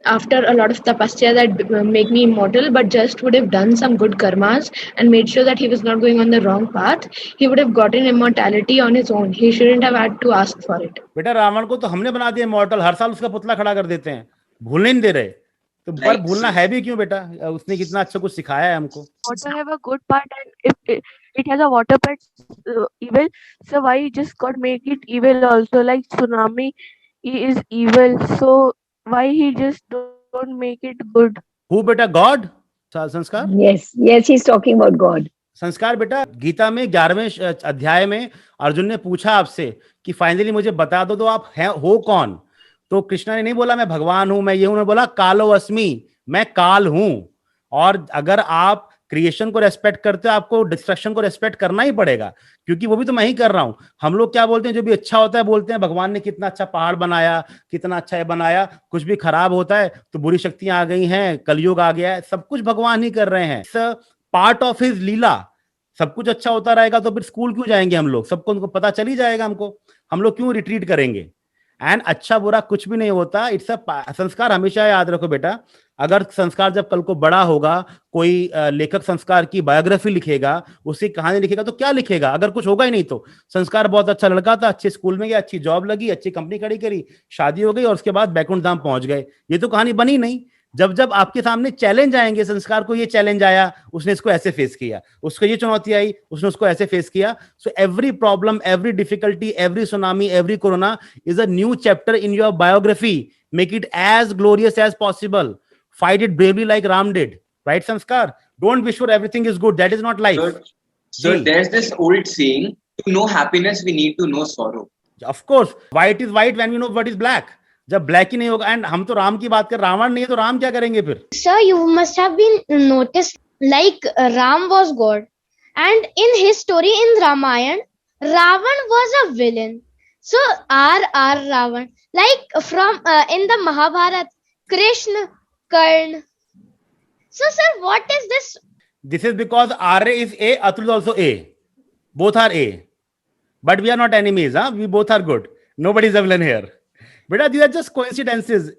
after a lot of tapasya that make me immortal, but just would have done some good karmas and made sure that he was not going on the wrong path, he would have gotten immortality on his own. He shouldn't have had to ask for it.
बेटा रावण को तो हमने बना दिया immortal, हर साल उसका पुतला खड़ा कर देते हैं, भूलने नहीं दे रहे, तो पर भूलना है भी क्यों बेटा? उसने कितना अच्छा कुछ सिखाया है हमको।
Water have a good part, and if it has a water part evil, so why you just God make it evil also? Like tsunami, he is evil, so why he just don't make it good?
Who बेटा? God? संस्कार?
Yes, he's talking about God.
संस्कार बेटा, गीता में 11वें अध्याय में अर्जुन ने पूछा आपसे कि फाइनली मुझे बता दो तो आप हैं हो कौन? तो कृष्णा ने नहीं बोला मैं भगवान हूं, मैं ये हूं, ने बोला कालो अस्मि, मैं काल हूं। और अगर आप क्रिएशन को रेस्पेक्ट करते हो, आपको डिस्ट्रक्शन को रेस्पेक्ट करना ही पड़ेगा, क्योंकि वो भी तो मैं ही कर रहा हूं। हम लोग क्या बोलते हैं, जो भी अच्छा होता है बोलते हैं भगवान ने कितना अच्छा पहाड़ बनाया, कितना अच्छा ये बनाया। कुछ भी खराब होता है तो बुरी शक्तियां आ गई हैं, कलयुग आ गया है, सब कुछ भगवान ही कर रहे हैं। पार्ट ऑफ हिज लीला। सब कुछ अच्छा होता रहेगा तो फिर स्कूल क्यों जाएंगे हम लोग? सबको उनको पता चल ही जाएगा हमको, हम लोग क्यों रिट्रीट करेंगे? एंड अच्छा बुरा कुछ भी नहीं होता, इट्स अ संस्कार। हमेशा याद रखो बेटा, अगर संस्कार जब कल को बड़ा होगा, कोई लेखक संस्कार की बायोग्राफी लिखेगा, उसकी कहानी लिखेगा, तो क्या लिखेगा? अगर कुछ होगा ही नहीं तो संस्कार बहुत अच्छा लड़का था, अच्छे स्कूल में गया, अच्छी जॉब लगी, अच्छी कंपनी खड़ी करी, शादी हो गई और उसके बाद बैकुंठ धाम पहुंच गए, ये तो कहानी बनी नहीं। जब जब आपके सामने चैलेंज आएंगे, संस्कार को ये चैलेंज आया, उसने इसको ऐसे फेस किया, उसको ये चुनौती आई, उसने उसको ऐसे फेस किया। So every problem, every difficulty, every tsunami, every corona is a new chapter in your biography. Make it as glorious as possible. fight it bravely like Ram did. Right, Sanskar? Don't wish for everything is good. That is not life.
So there's this old saying, to know happiness, we need to know sorrow.
Of course, white is white when we know what is black. जब black ही नहीं होगा, and हम तो राम की बात कर, रावण नहीं है तो राम क्या करेंगे फिर?
Sir, you must have been noticed like Ram was God, and in his story in Ramayana, Ravan was a villain. So R Ravan, like from in the Mahabharata, Krishna, Karna. So sir, what is this?
This is because RA is A, Atul is also A. Both are A. But we are not enemies, huh? We both are good. Nobody is a villain here. बेटा these are just coincidences.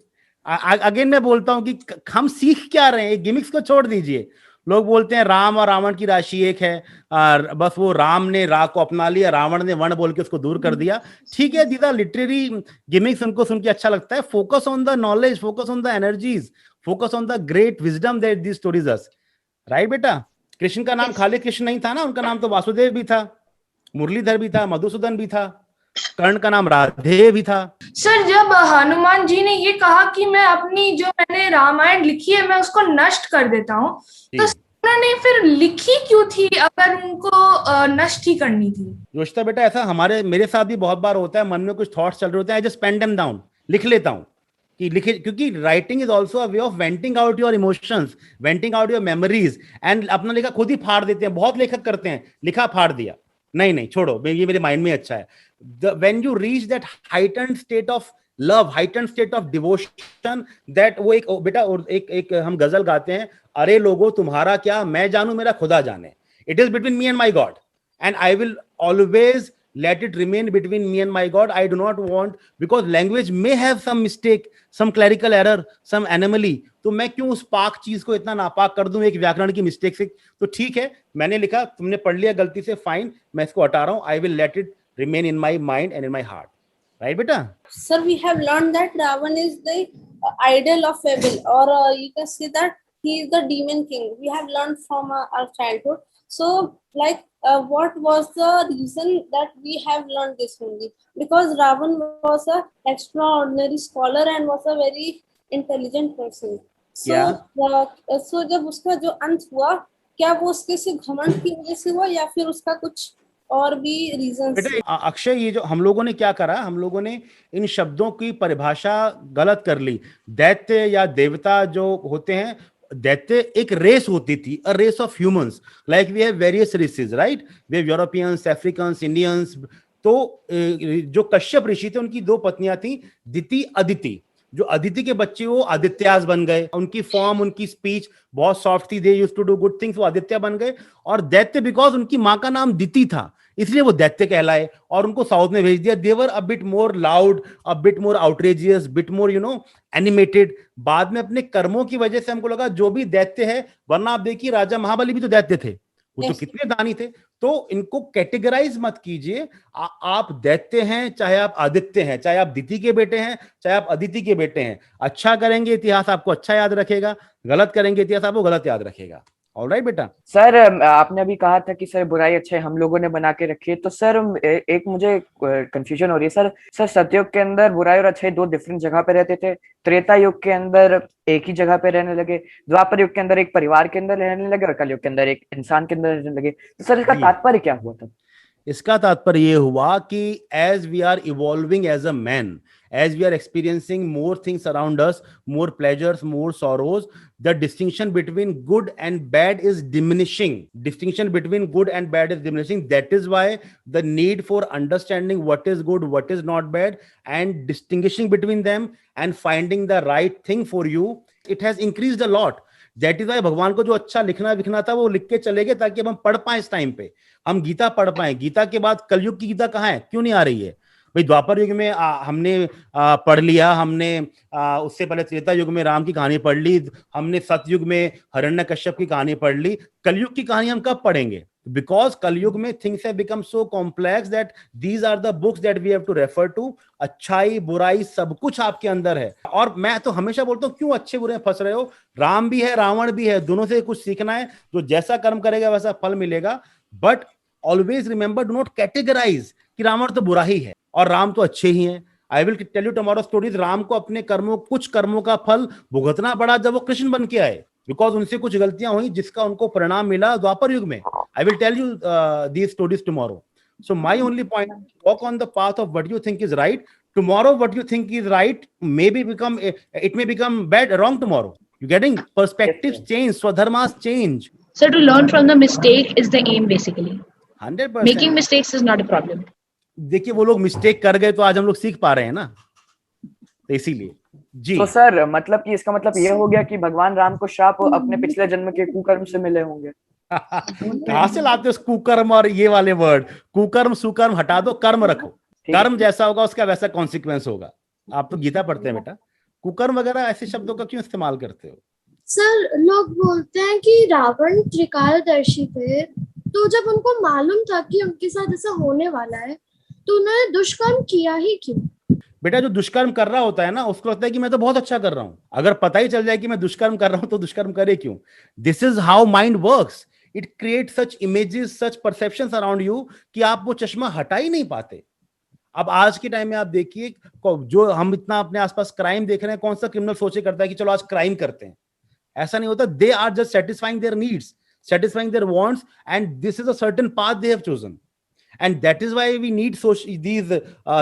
Again मैं बोलता हूं कि हम सीख क्या रहे हैं, गिमिक्स को छोड़ दीजिए. लोग बोलते हैं राम और रावण की राशि एक है, और बस वो राम ने रा को अपना लिया, रावण ने वण बोल के उसको दूर कर दिया. ठीक है, दीज आर लिटरेरी गिमिक्स, उनको सुन के अच्छा लगता है. Focus on the knowledge, focus on the energies, focus on the great wisdom that these stories us. Right बेटा? कृष्ण का नाम खाली कृष्ण नहीं था ना, उनका नाम तो वासुदेव भी था, मुरलीधर भी था, मधुसूदन भी था, कर्ण का नाम राधे भी था.
सर, जब हनुमान जी ने ये कहा कि मैं अपनी जो मैंने रामायण लिखी है मैं उसको नष्ट कर देता हूँ, तो उन्होंने फिर लिखी क्यों थी अगर उनको नष्ट ही करनी थी?
योशिता बेटा, ऐसा मेरे साथ भी बहुत बार होता है. मन में कुछ थॉट्स चल रहे होते हैं, I just pen them down, लिख लेता हूँ कि लिखे, क्योंकि writing is also a way of venting out your emotions, venting out your memories, and अपना लिखा खुद ही फाड़ देते हैं. बहुत लेखक करते हैं, लिखा फाड़ दिया. नहीं छोड़ो, ये मेरे माइंड में अच्छा है. When you reach that heightened state of love, heightened state of devotion, that वो एक बेटा, एक हम गजल गाते हैं, अरे लोगों तुम्हारा क्या, मैं जानू मेरा खुदा जाने. It is between me and my God, and I will always let it remain between me and my God. I do not want, because language may have some mistake, some clerical error, some anomaly. तो मैं क्यों उस पाक चीज को इतना नापाक कर दूं एक व्याकरण की मिस्टेक से? तो ठीक है, मैंने लिखा, तुमने पढ़ लिया गलती से, फाइन, मैं इसको हटा रहा हूं. I will let it remain in my mind and in my heart. Right, beta?
Sir, we have learned that Ravan is the idol of evil, or you can say that he is the demon king. We have learned from our childhood. So, like, what was the reason that we have learned this only? Because Ravan was an extraordinary scholar and was a very intelligent person. So, so जब उसका जो अंत हुआ, क्या वो उसके से घमंड की वजह से हुआ या फिर उसका कुछ और भी रीजंस?
अक्षय, ये जो हम लोगों ने क्या करा, हम लोगों ने इन शब्दों की परिभाषा गलत कर ली. दैत्य या देवता जो होते हैं, दैत्य एक रेस होती थी, a race of humans, like we have various races, right? We have Europeans, Africans, Indians. तो जो कश्यप ऋषि थे, उनकी दो पत्नियां थी, दिति, अदिति. जो अदिति के बच्चे वो आदित्यास बन गए, उनकी फॉर्म, उनकी स्पीच बहुत सॉफ्ट थी, they used to do good things, वो आदित्य बन गए. और दैत्य बिकॉज उनकी माँ का नाम दिति था, इसलिए वो दैत्य कहलाए, और उनको साउथ में भेज दिया. They were a bit more loud, a bit more outrageous, bit more animated. बाद में अपने कर्मों की वजह से हमको लगा जो भी दैत्य है, वरना आप देखिए राजा महाबली भी तो दैत्य थे, वो तो कितने दानी थे. तो इनको कैटेगराइज मत कीजिए. आप दैत्य हैं, चाहे आप आदित्य हैं, चाहे आप दिति के बेटे हैं, चाहे आप अदिति के बेटे हैं. अच्छा करेंगे इतिहास आपको अच्छा याद रखेगा, गलत करेंगे इतिहास आपको गलत याद रखेगा. ऑलराइट बेटा?
सर, आपने अभी कहा था कि सर बुराई अच्छाई हम लोगों ने बना के रखी है, तो सर एक मुझे कंफ्यूजन हो रही है. सर सतयुग के अंदर बुराई और अच्छाई दो डिफरेंट जगह पे रहते थे, त्रेता युग के अंदर एक ही जगह पे रहने लगे, द्वापर युग के अंदर एक परिवार के अंदर रहने लगे, और कलयुग के अंदर एक इंसान के अंदर रहने लगे. तो सर इसका तात्पर्य क्या हुआ था?
इसका तात्पर्य ये हुआ कि as we are evolving as a man, as we are experiencing more things around us, more pleasures, more sorrows, the distinction between good and bad is diminishing. Distinction between good and bad is diminishing. That is why the need for understanding what is good, what is not bad, and distinguishing between them and finding the right thing for you, it has increased a lot. That is why भगवान को जो अच्छा लिखना विखना था वो लिख के चले गए, ताकि अब हम पढ़ पाए, इस टाइम पे हम गीता पढ़ पाए. गीता के बाद कलयुग की गीता कहाँ है, क्यों नहीं आ रही है भाई? द्वापर युग में हमने पढ़ लिया, हमने उससे पहले त्रेता युग में राम की कहानी पढ़ ली, हमने सतयुग में हिरण्यकश्यप की कहानी पढ़ ली. कलयुग की कहानी हम कब पढ़ेंगे? बिकॉज कलयुग में things have become so complex that these are the books that we have to refer to. अच्छाई बुराई सब कुछ आपके अंदर है. और मैं तो हमेशा बोलता हूँ, क्यों अच्छे बुरे फंस रहे हो? राम भी है, रावण भी है, दोनों से कुछ सीखना है. जो जैसा कर्म करेगा वैसा फल मिलेगा. But always remember, do not categorise कि रावण तो बुरा ही है और राम तो अच्छे ही हैं. I will tell you tomorrow stories. Ram को अपने कुछ कर्मों का फल भुगतना पड़ा जब वो कृष्ण बन के आए, बिकॉज उनसे कुछ गलतियां हुई जिसका उनको परिणाम मिला द्वापर युग में। I will tell you these stories tomorrow. So my only point, walk on the path of what you think is right. Tomorrow, what you think is right, it may become wrong tomorrow. You're getting perspectives change, swadharmas change.
So to learn from the mistake is the aim basically.
100%.
Making mistakes is not a problem.
देखिए वो लोग mistake कर गए तो आज हम लोग सीख पा रहे हैं ना, तो इसीलिए जी।
तो सर मतलब कि इसका मतलब ये हो गया कि भगवान राम को श्राप अपने पिछले जन्म के कुकर्म से मिले होंगे।
कहां से लाते हो कुकर्म और ये वाले वर्ड? कुकर्म सुकर्म हटा दो, कर्म रखो। कर्म जैसा होगा उसका वैसा कॉन्सिक्वेंस होगा। आप तो गीता पढ़ते हैं बेटा, कुकर्म वगैरह ऐसे शब्दों का क्यों इस्तेमाल करते हो?
सर लोग बोलते हैं कि रावण त्रिकालदर्शी थे, तो जब उनको मालूम था कि उनके साथ ऐसा होने वाला है तो उन्होंने दुष्कर्म किया ही क्यों?
बेटा जो दुष्कर्म कर रहा होता है ना उसको लगता है कि मैं तो बहुत अच्छा कर रहा हूं। अगर पता ही चल जाए कि मैं दुष्कर्म कर रहा हूं तो दुष्कर्म करे क्यों? This is how mind works. It create such images, such perceptions around you कि आप वो चश्मा हटा ही नहीं पाते। अब आज के टाइम में आप देखिए, जो हम इतना अपने आसपास क्राइम देख रहे हैं, कौन सा क्रिमिनल सोचे करता है कि चलो आज क्राइम करते हैं? ऐसा नहीं होता। They are just satisfying their needs, satisfying their wants, and this is a certain path they have chosen, and that is why we need these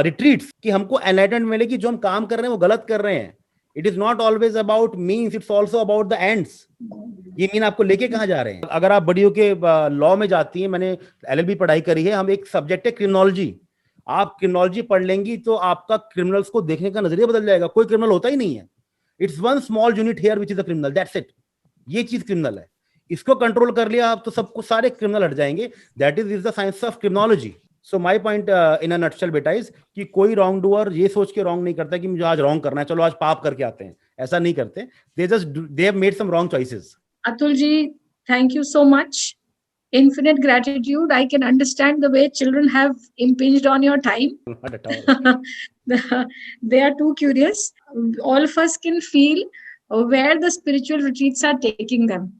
retreats कि हमको enlightenment मिले कि जो हम काम कर रहे हैं वो गलत कर रहे हैं। It is not always about means, it's also about the ends. ये मीन आपको लेके कहाँ जा रहे हैं? अगर आप बड़ियों के लॉ में जाती हैं, मैंने LLB पढ़ाई करी है, हम एक सब्जेक्ट है क्रिमिनोलॉजी। आप क्रिमिनोलॉजी पढ़ लेंगी तो आपका क्रिमिनल्स को देखने का नजरिया बदल जाएगा। कोई क्रिमिनल होता ही नहीं है। It's one small unit here which is a criminal, that's it. ये चीज क्रिमिनल है, इसको कंट्रोल कर लिया आप तो सबको सारे क्रिमिनल हट जाएंगे। That is the science of criminology. So my point in a nutshell बेटा इज कि कोई रॉन्ग डूअर ये सोच के रॉन्ग नहीं करता कि मुझे आज रॉन्ग करना है, चलो आज पाप करके आते हैं। ऐसा नहीं करते। They have made some wrong choices.
Atul ji, thank you so much. Infinite gratitude. I can understand the way children have impinged on your time.
Not at all.
They are too curious. All of us can feel where the spiritual retreats are taking them.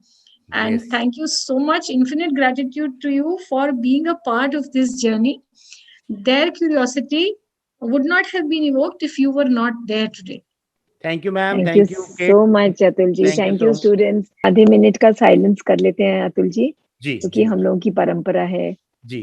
And
Yes.
thank you so much. Infinite gratitude to you for being a part of this journey. Their curiosity would not have been evoked if you were not there today.
Thank you ma'am.
Thank you so much Atul ji. Thank you students. आधे मिनट का silence कर लेते हैं अतुल जी,
जी,
क्योंकि हम लोगों की परंपरा है।
जी।